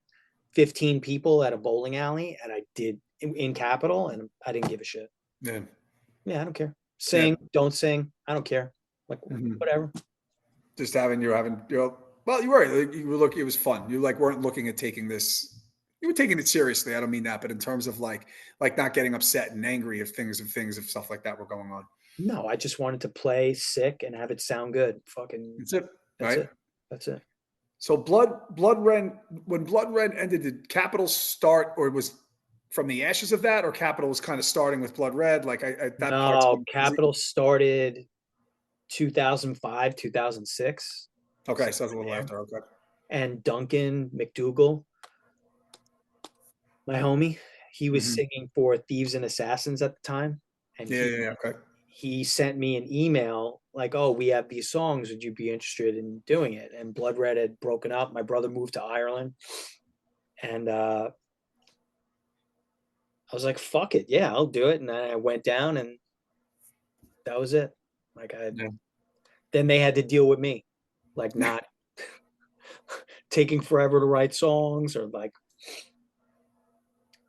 15 people at a bowling alley, and I did in Capitol, and I didn't give a shit. Yeah. Yeah, I don't care. Yeah. Sing, don't sing, I don't care. Like, Mhm. whatever. Just having, you know, well, you were, you were looking, it was fun. You like weren't looking at taking this, you were taking it seriously. I don't mean that, but in terms of like not getting upset and angry if stuff like that were going on. No, I just wanted to play sick and have it sound good. Fucking, That's it. that's Right. it. That's it. So blood red, when blood red ended, did Capital start or was from the ashes of that, or Capital was kind of starting with blood red? Like that part's No, been crazy. Capitol started 2005, 2006. Okay. So that's a little after. Okay. And Duncan McDougal, my homie, he was Hmm. singing for Thieves and Assassins at the time, and Yeah. Yeah. Yeah. Okay. he sent me an email like, "Oh, we have these songs. Would you be interested in doing it?" And Blood Red had broken up. My brother moved to Ireland, and I was like, "Fuck it, yeah, I'll do it." And I went down, and that was it. Like I Yeah. then they had to deal with me, like not taking forever to write songs or like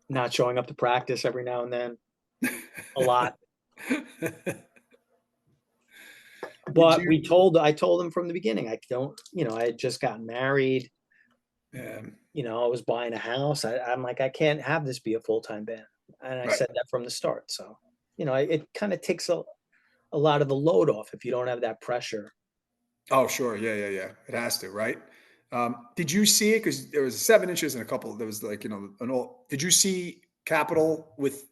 not showing up to practice every now and then a lot. Did But you? I told him from the beginning, I don't, you know, I had just gotten married, Yeah. you know, I was buying a house. I'm like, I can't have this be a full-time band. And I Right. said that from the start. So, you know, it kind of takes a lot of the load off if you don't have that pressure. Oh, sure. Yeah, yeah, yeah. It has to, right? Did you see it? Because there was 7 inches and a couple. There was like, you know, an all. Did you see Capital with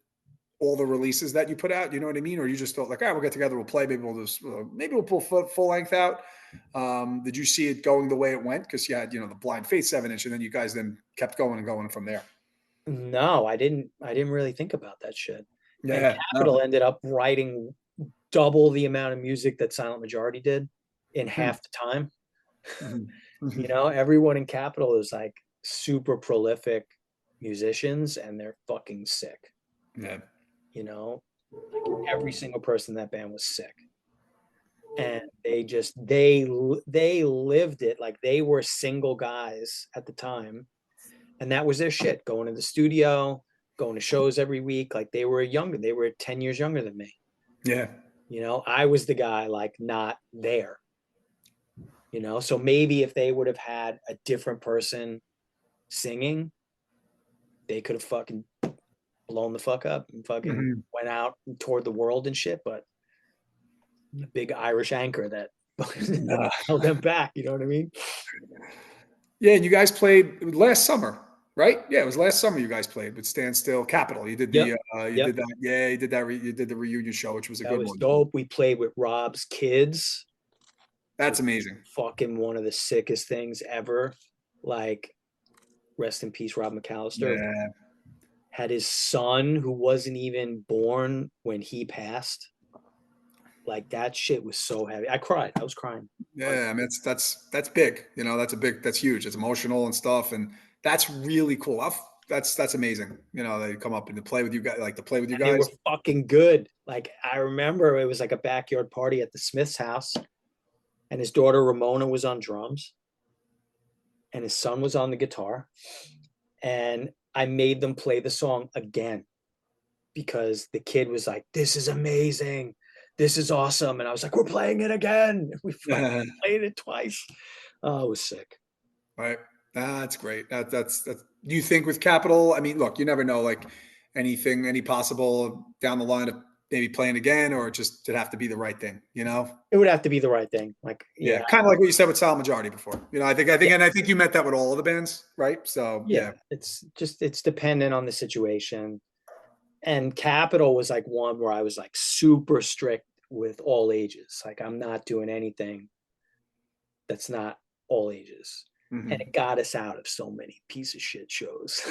all the releases that you put out? You know what I mean? Or you just thought like, all right, we'll get together, we'll play, maybe we'll just, maybe we'll pull full length out. Did you see it going the way it went? Because you had, you know, the Blind Faith 7 inch, and then you guys then kept going and going from there. No, I didn't really think about that shit. And Yeah. No. Capital ended up writing double the amount of music that Silent Majority did in Hmm. half the time. Hmm. You Hmm. know, everyone in Capital is like super prolific musicians and they're fucking sick. Yeah. You know, like every single person in that band was sick. And they lived it like they were single guys at the time. And that was their shit, going to the studio, going to shows every week. Like they were 10 years younger than me. Yeah. You know, I was the guy like not there. you know? So maybe if they would have had a different person singing, they could have fucking blown the fuck up and fucking Mhm. went out and toured the world and shit. But the big Irish anchor that Yeah. held them back, you know what I mean? Yeah, and you guys played last summer, right? Yeah, it was last summer you guys played with Standstill Capital. You did Yep. you Yep. did that. Yeah, you did that. You did the reunion show, which was a That good was one. dope. We played with Rob's kids. That's amazing. Fucking one of the sickest things ever. Like, rest in peace, Rob McAllister. Yeah, Had his son who wasn't even born when he passed. Like, that shit was so heavy. I cried. I was crying. yeah. I mean, that's big. You know, that's huge. It's emotional and stuff, and that's really cool. That's amazing. You know, they come up and to play with you guys, like to play with you And they were guys. fucking good. Like, I remember it was like a backyard party at the Smith's house, and his daughter Ramona was on drums, and his son was on the guitar. And I made them play the song again because the kid was like, "This is amazing. This is awesome." And I was like, "We're playing it again." We fucking played it twice. Oh, it was sick. Right. That's great. That's. Do you think with Capital? I mean, look, you never know. Like anything, any possible down the line of maybe playing again, or just it have to be the right thing. You know. It would have to be the right thing. Like, Yeah, yeah, kind of like what you said with Silent Majority before. You know, yeah, and I think you meant that with all of the bands, right? So yeah. yeah, It's dependent on the situation. And Capital was like one where I was like super strict with all ages. Like, I'm not doing anything that's not all ages. And hmm it got us out of so many piece of shit shows.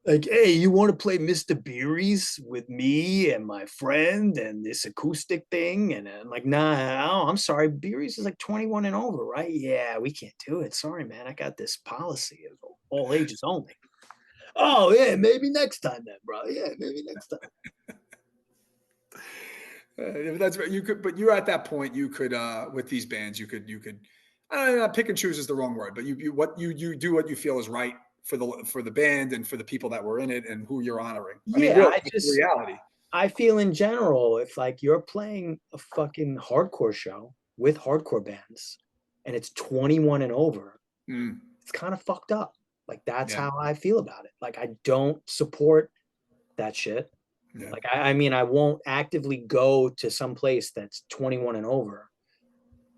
Like, hey, you want to play Mr. Beery's with me and my friend and this acoustic thing? And I'm like, nah, oh, I'm sorry. Beery's is like 21 and over, right? Yeah, we can't do it. Sorry, man. I got this policy of all ages only. Oh, yeah, maybe next time then, bro. Yeah, maybe next time. that's you could, but you're at that point. You could with these bands, you could. I don't know, pick and choose is the wrong word, but you do what you feel is right for the band and for the people that were in it and who you're honoring. I mean, Yeah, really, that's the reality. I feel in general, if like you're playing a fucking hardcore show with hardcore bands and it's 21 and over, Mm, it's kind of fucked up. Like, that's yeah, how I feel about it. Like, I don't support that shit. yeah, Like, I mean, I won't actively go to some place that's 21 and over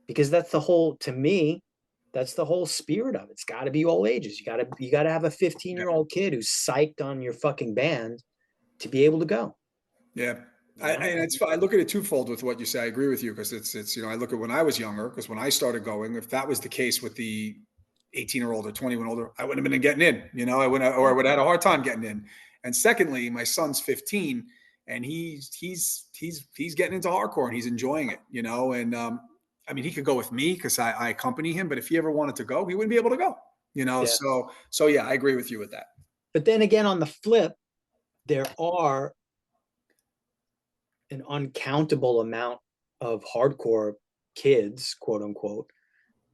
because that's the whole, to me, that's the whole spirit of it. It's got to be all ages. You got to have a 15-year-old kid who's psyched on your fucking band to be able to go. yeah. You know? And it's I look at it twofold with what you say. I agree with you because it's you know I look at when I was younger because when I started going, if that was the case with the 18-year-old or 21 older, I wouldn't have been getting in. You know, I wouldn't or I would have had a hard time getting in. And secondly, my son's 15 and he's getting into hardcore and he's enjoying it. You know, and I mean he could go with me because I accompany him, but if he ever wanted to go, he wouldn't be able to go. You know, Yeah. so yeah, I agree with you with that. But then again, on the flip, there are an uncountable amount of hardcore kids, quote unquote,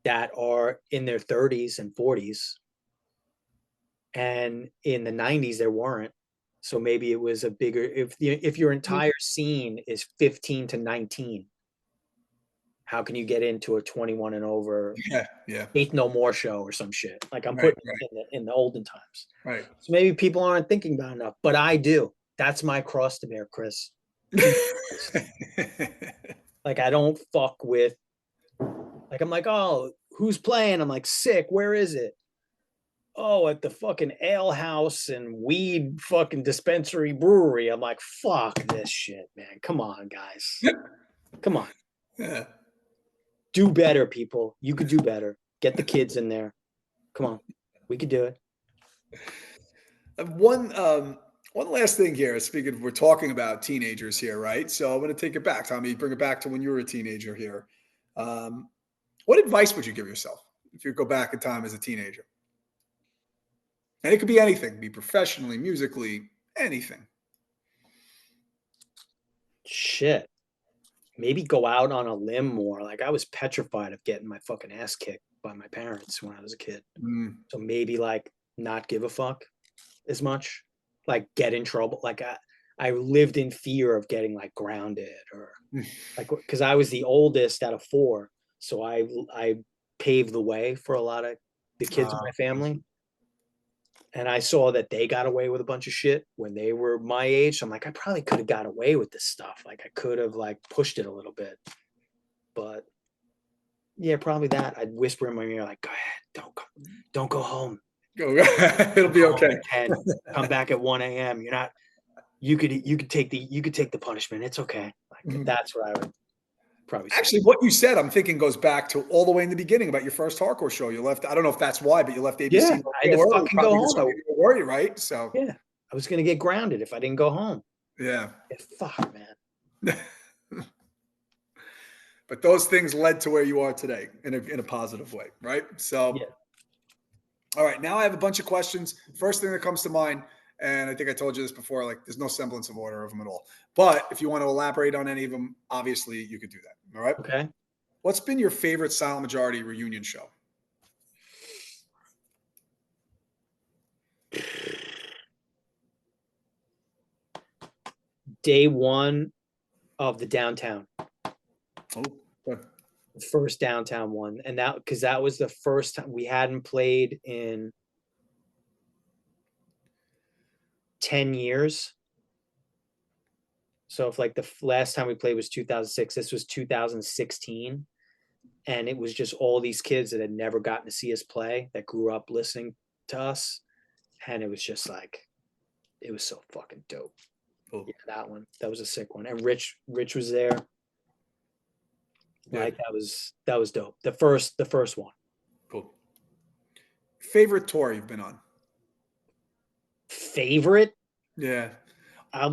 that are in their 30s and 40s. And in the 90s, there weren't. So maybe it was a bigger, if your entire scene is 15 to 19, how can you get into a 21 and over Yeah, yeah, Faith No More show or some shit? Like, I'm right, putting it in the olden times. right, So maybe people aren't thinking about it enough, but I do. That's my cross to bear, Chris. right. Like, I don't fuck with, like, I'm like, oh, who's playing? I'm like, sick. Where is it? Oh, at the fucking ale house and weed fucking dispensary brewery. I'm like, fuck this shit, man. Come on, guys. Come on. Yeah. Do better, people. You could do better. Get the kids in there. Come on. We could do it. One last thing here. Speaking, we're talking about teenagers here, right? So I'm going to take it back, Tommy. Bring it back to when you were a teenager here. Um, what advice would you give yourself if you go back in time as a teenager? And it could be anything, be professionally, musically, anything. Shit. Maybe go out on a limb more. Like, I was petrified of getting my fucking ass kicked by my parents when I was a kid. Mm, So maybe like not give a fuck as much. Like, get in trouble. Like, I lived in fear of getting like grounded or like, because I was the oldest out of four. So I paved the way for a lot of the kids in my family. And I saw that they got away with a bunch of shit when they were my age. So I'm like, I probably could have got away with this stuff. Like I could have like pushed it a little bit. But yeah, probably that. I'd whisper in my ear, like, go ahead, don't go home. It'll be okay. 10, come back at 1 a.m. You're not, you could take the punishment. It's okay. Like that's what I would probably say. Actually, what you said, I'm thinking goes back to all the way in the beginning about your first hardcore show. You left, I don't know if that's why, but you left ABC. Yeah, I had to fucking go home. Worry, right? So yeah, I was gonna get grounded if I didn't go home. Yeah. Fuck, man. But those things led to where you are today in a positive way, right? So, yeah. All right, now I have a bunch of questions. First thing that comes to mind, and I think I told you this before, like there's no semblance of order of them at all. But if you want to elaborate on any of them, obviously you could do that. All right. Okay. What's been your favorite Silent Majority reunion show? Day one of the downtown. Oh, good. The first downtown one. And that, because that was the first time we hadn't played in 10 years. So if like the last time we played was 2006, this was 2016. And it was just all these kids that had never gotten to see us play that grew up listening to us. And it was just like, it was so fucking dope. Cool. Yeah, that one. That was a sick one. And Rich was there. Like that was dope. The first one. Cool. Favorite tour you've been on? Favorite? Yeah. I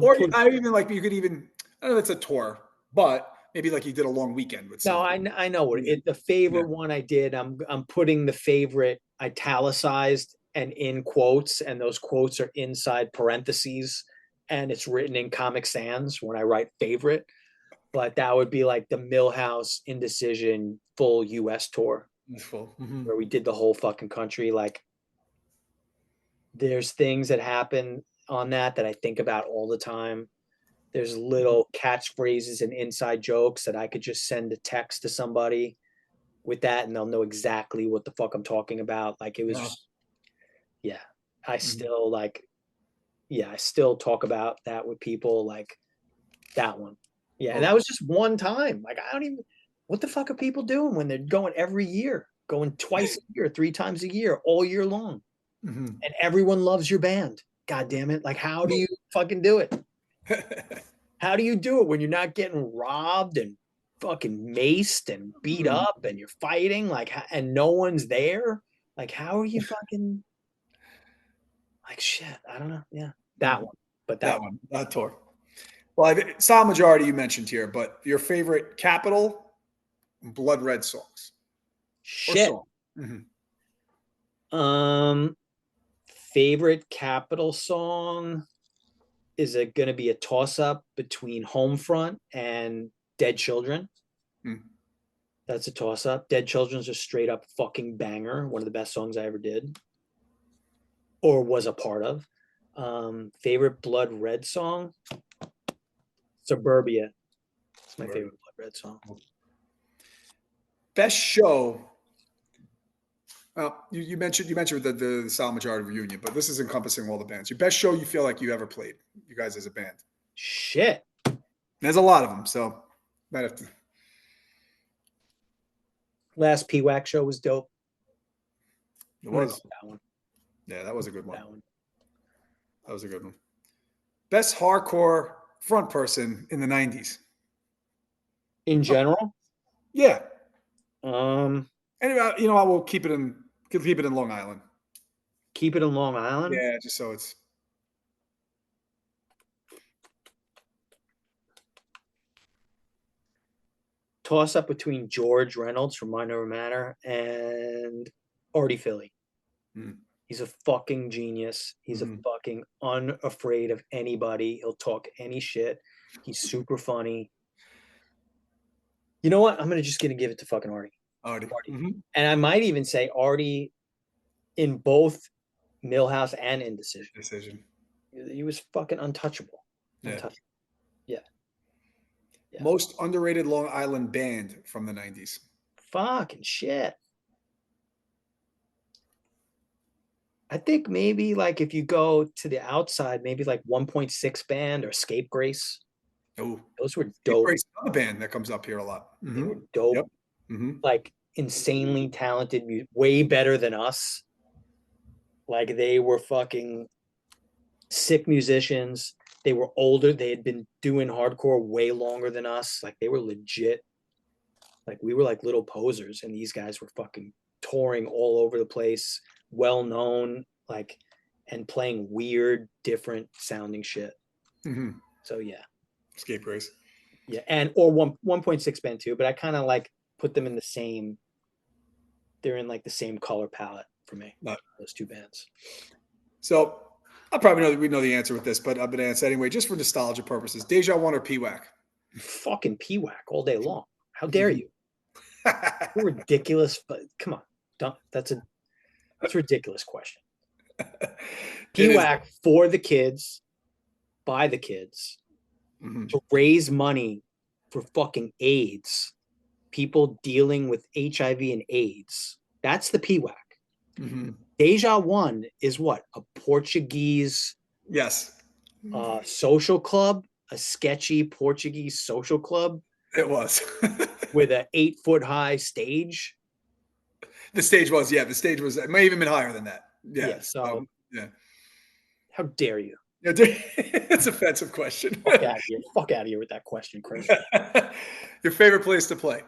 even like you could even, I don't know if it's a tour, but maybe like you did a long weekend with somebody. No, I know what the favorite one I did. I'm putting the favorite italicized and in quotes, and those quotes are inside parentheses, and it's written in Comic Sans when I write favorite. But that would be like the Millhouse Indecision full US tour, where we did the whole fucking country. Like, there's things that happen on that I think about all the time. There's little catchphrases and inside jokes that I could just send a text to somebody with that, and they'll know exactly what the fuck I'm talking about. Like, it was, I still I still talk about that with people, like that one. Yeah, and that was just one time. Like, I don't even, what the fuck are people doing when they're going every year, going twice a year, 3 times a year, all year long? And everyone loves your band. God damn it. Like, how do you fucking do it? How do you do it when you're not getting robbed and fucking maced and beat up and you're fighting, like, and no one's there? Like, how are you fucking, like, shit, I don't know. Yeah, that one. But that one, that tour. Well, Silent Majority you mentioned here, but your favorite Capitol, Blood Red songs? Shit. Favorite Capitol song, is it going to be a toss-up between Homefront and Dead Children? That's a toss-up. Dead Children's a straight-up fucking banger. One of the best songs I ever did or was a part of. Favorite Blood Red song? Suburbia. It's my favorite Blood Red song. Best show. Well, you mentioned the Silent Majority reunion, but this is encompassing all the bands. Your best show you feel like you ever played, you guys as a band? Shit. There's a lot of them, so might have to. Last PWAC show was dope. It was. That one. Yeah, that was a good one. That was a good one. Best hardcore front person in the 90s. In general? Yeah. Anyway, you know what? We'll keep it in Long Island. Keep it in Long Island? Yeah, just so it's. Toss up between George Reynolds from Mind Over Matter and Artie Philly. He's a fucking genius. He's a fucking unafraid of anybody. He'll talk any shit. He's super funny. You know what? I'm just gonna give it to fucking Artie. And I might even say Artie in both Millhouse and Indecision. He was fucking untouchable. I'm Yeah. tough. Yeah. Yeah. Most underrated Long Island band from the 90s. Fucking shit. I think maybe like if you go to the outside, maybe like 1.6 band or Scapegrace. Oh, Those were Deep dope. Grace, another band that comes up here a lot. They Hmm. were dope. Yep. Hmm. Like insanely talented, way better than us. Like they were fucking sick musicians. They were older. They had been doing hardcore way longer than us. Like they were legit. Like we were like little posers, and these guys were fucking touring all over the place, well known, like, and playing weird, different sounding shit. Hmm. So yeah, Escape Race. yeah, and or 1.6 band too. But I kind of like put them in the same. They're in like the same color palette for me. Those two bands. So I probably know that we know the answer with this, but I'm going to answer anyway, just for nostalgia purposes. Deja One or PWAC? Fucking PWAC all day long. How dare you? You're ridiculous, but come on. Don't, that's a ridiculous question. PWAC for the kids, by the kids, to raise money for fucking AIDS, people dealing with HIV and AIDS. That's the PWAC. Mm-hmm. Deja One is what? A Portuguese Yes. Social club, a sketchy Portuguese social club. It was. With an 8-foot high stage. The stage was, yeah. The stage was, it may even been higher than that. Yeah. Yeah. So, yeah. How dare you? Yeah, it's an offensive question. Fuck out of here. Fuck out of here with that question, Chris. Your favorite place to play?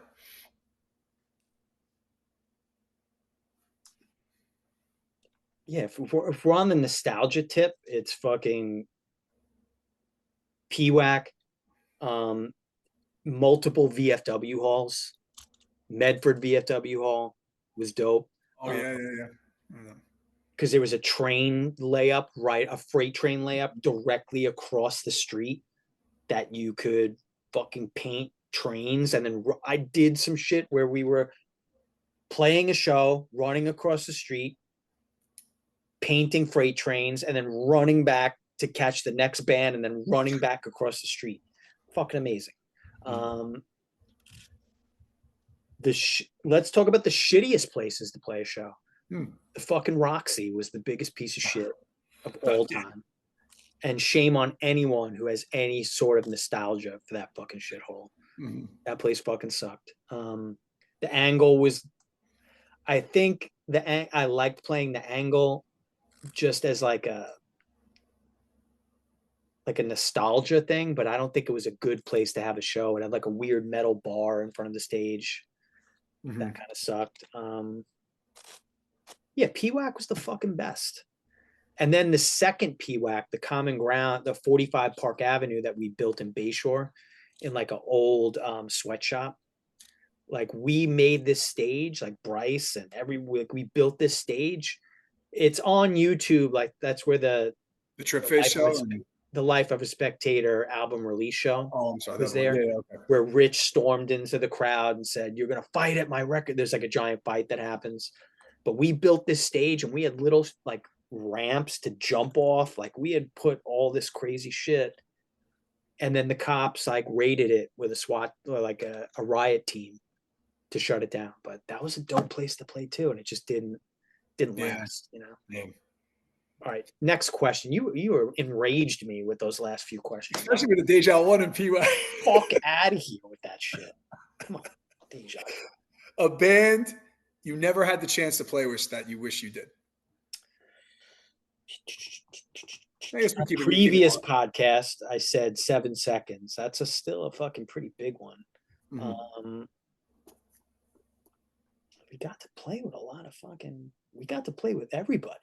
Yeah, if we're on the nostalgia tip, it's fucking PWAC, multiple VFW halls. Medford VFW hall was dope. Oh, yeah. Because there was a train layup, right? A freight train layup directly across the street that you could fucking paint trains. And then I did some shit where we were playing a show, running across the street, painting freight trains, and then running back to catch the next band, and then running back across the street. Fucking amazing. Let's talk about the shittiest places to play a show. The fucking Roxy was the biggest piece of shit of all time. And shame on anyone who has any sort of nostalgia for that fucking shithole. Mm-hmm. That place fucking sucked. The Angle was, I think I liked playing the Angle just as like a nostalgia thing, but I don't think it was a good place to have a show. It had like a weird metal bar in front of the stage. Mm-hmm. That kind of sucked. Yeah, PWAC was the fucking best. And then the second PWAC, the Common Ground, the 45 Park Avenue that we built in Bayshore in like an old sweatshop. Like we made this stage, like Bryce and we built this stage. It's on YouTube. Like that's where the Trip Face show. The Life of a Spectator album release show. Oh, I'm sorry. Was there okay. Where Rich stormed into the crowd and said, "You're going to fight at my record." There's like a giant fight that happens. But we built this stage and we had little like ramps to jump off. Like we had put all this crazy shit. And then the cops like raided it with a SWAT or like a riot team to shut it down. But that was a dope place to play too. And it just didn't last, you know? Yeah. All right. Next question. You were enraged me with those last few questions. Especially with the Deja One and PY. Fuck out of here with that shit. Come on, Deja. A band you never had the chance to play with that you wish you did. I guess previous podcast, I said 7 seconds. That's still a fucking pretty big one. Mm-hmm. We got to play with a lot of fucking. We got to play with everybody.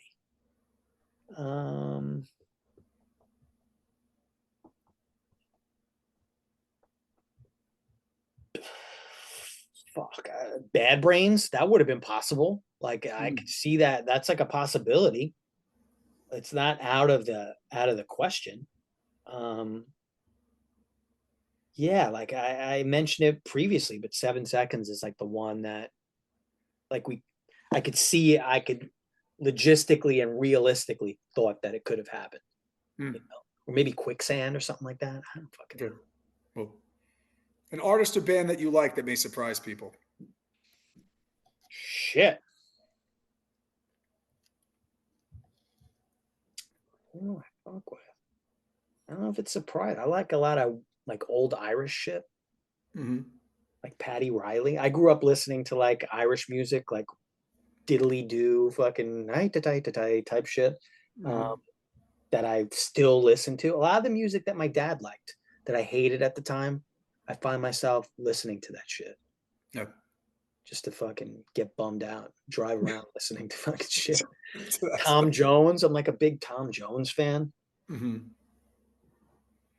Fuck, Bad Brains. That would have been possible. Like I could see that. That's like a possibility. It's not out of the question. Yeah, like I mentioned it previously, but 7 seconds is like the one that, like I could see, I could logistically and realistically thought that it could have happened. You know? or maybe Quicksand or something like that. I don't fucking know. Good. Well, an artist or band that you like that may surprise people. Shit. Oh, I fuck with. I don't know if it's surprise. I like a lot of like old Irish shit, like Paddy Riley. I grew up listening to like Irish music, like diddly do, fucking night to type shit. That I still listen to. A lot of the music that my dad liked that I hated at the time, I find myself listening to that shit. Yep. Just to fucking get bummed out, drive around listening to fucking shit. So Tom Jones. I'm like a big Tom Jones fan.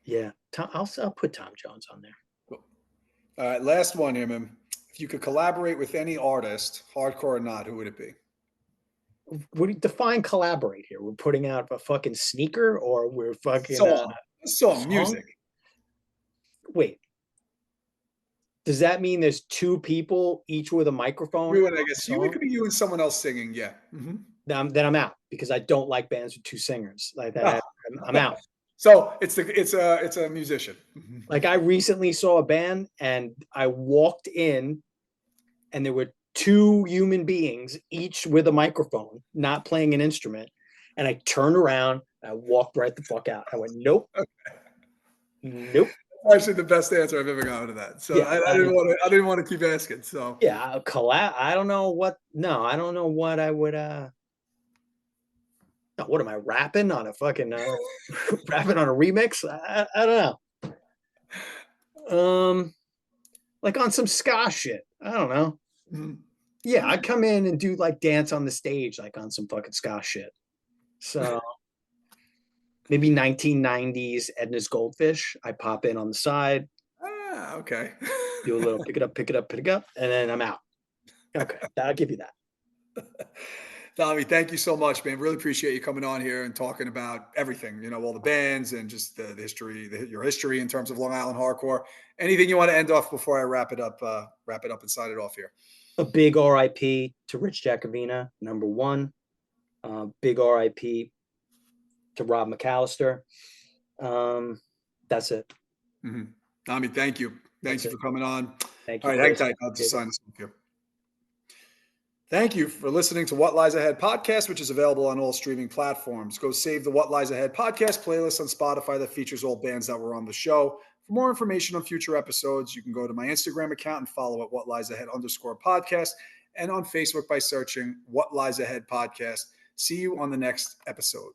Yeah. I'll put Tom Jones on there. Cool. All right. Last one here, man. If you could collaborate with any artist, hardcore or not, who would it be? What do you define collaborate here? We're putting out a fucking sneaker or we're fucking song, music. Wait. Does that mean there's two people, each with a microphone? You and I guess it could be you and someone else singing. Yeah. Then I'm out because I don't like bands with two singers like that. I'm out. So it's a musician. Like I recently saw a band and I walked in and there were two human beings, each with a microphone, not playing an instrument. And I turned around and I walked right the fuck out. I went, nope. Okay. Nope. Actually, the best answer I've ever gotten to that. So yeah, I didn't want to keep asking. So yeah, I don't know what. No, I don't know what I would. What am I rapping on a fucking rapping on a remix? I don't know. Like on some ska shit. I don't know. Yeah, I'd come in and do like dance on the stage, like on some fucking ska shit. So maybe 1990s Edna's Goldfish. I pop in on the side. Ah, okay. Do a little pick it up, and then I'm out. Okay, I'll give you that. Tommy, thank you so much, man. Really appreciate you coming on here and talking about everything, all the bands and just the history, your history in terms of Long Island hardcore. Anything you want to end off before I wrap it up and sign it off here? A big RIP to Rich Jacobina, number one. Big RIP to Rob McAllister. That's it. Tommy, thank you. Thank you for coming on. Thank you. All right, hang tight. I'll just sign this up here. Thank you for listening to What Lies Ahead podcast, which is available on all streaming platforms. Go save the What Lies Ahead podcast playlist on Spotify that features all bands that were on the show. For more information on future episodes, you can go to my Instagram account and follow at @WhatLiesAhead_podcast and on Facebook by searching What Lies Ahead podcast. See you on the next episode.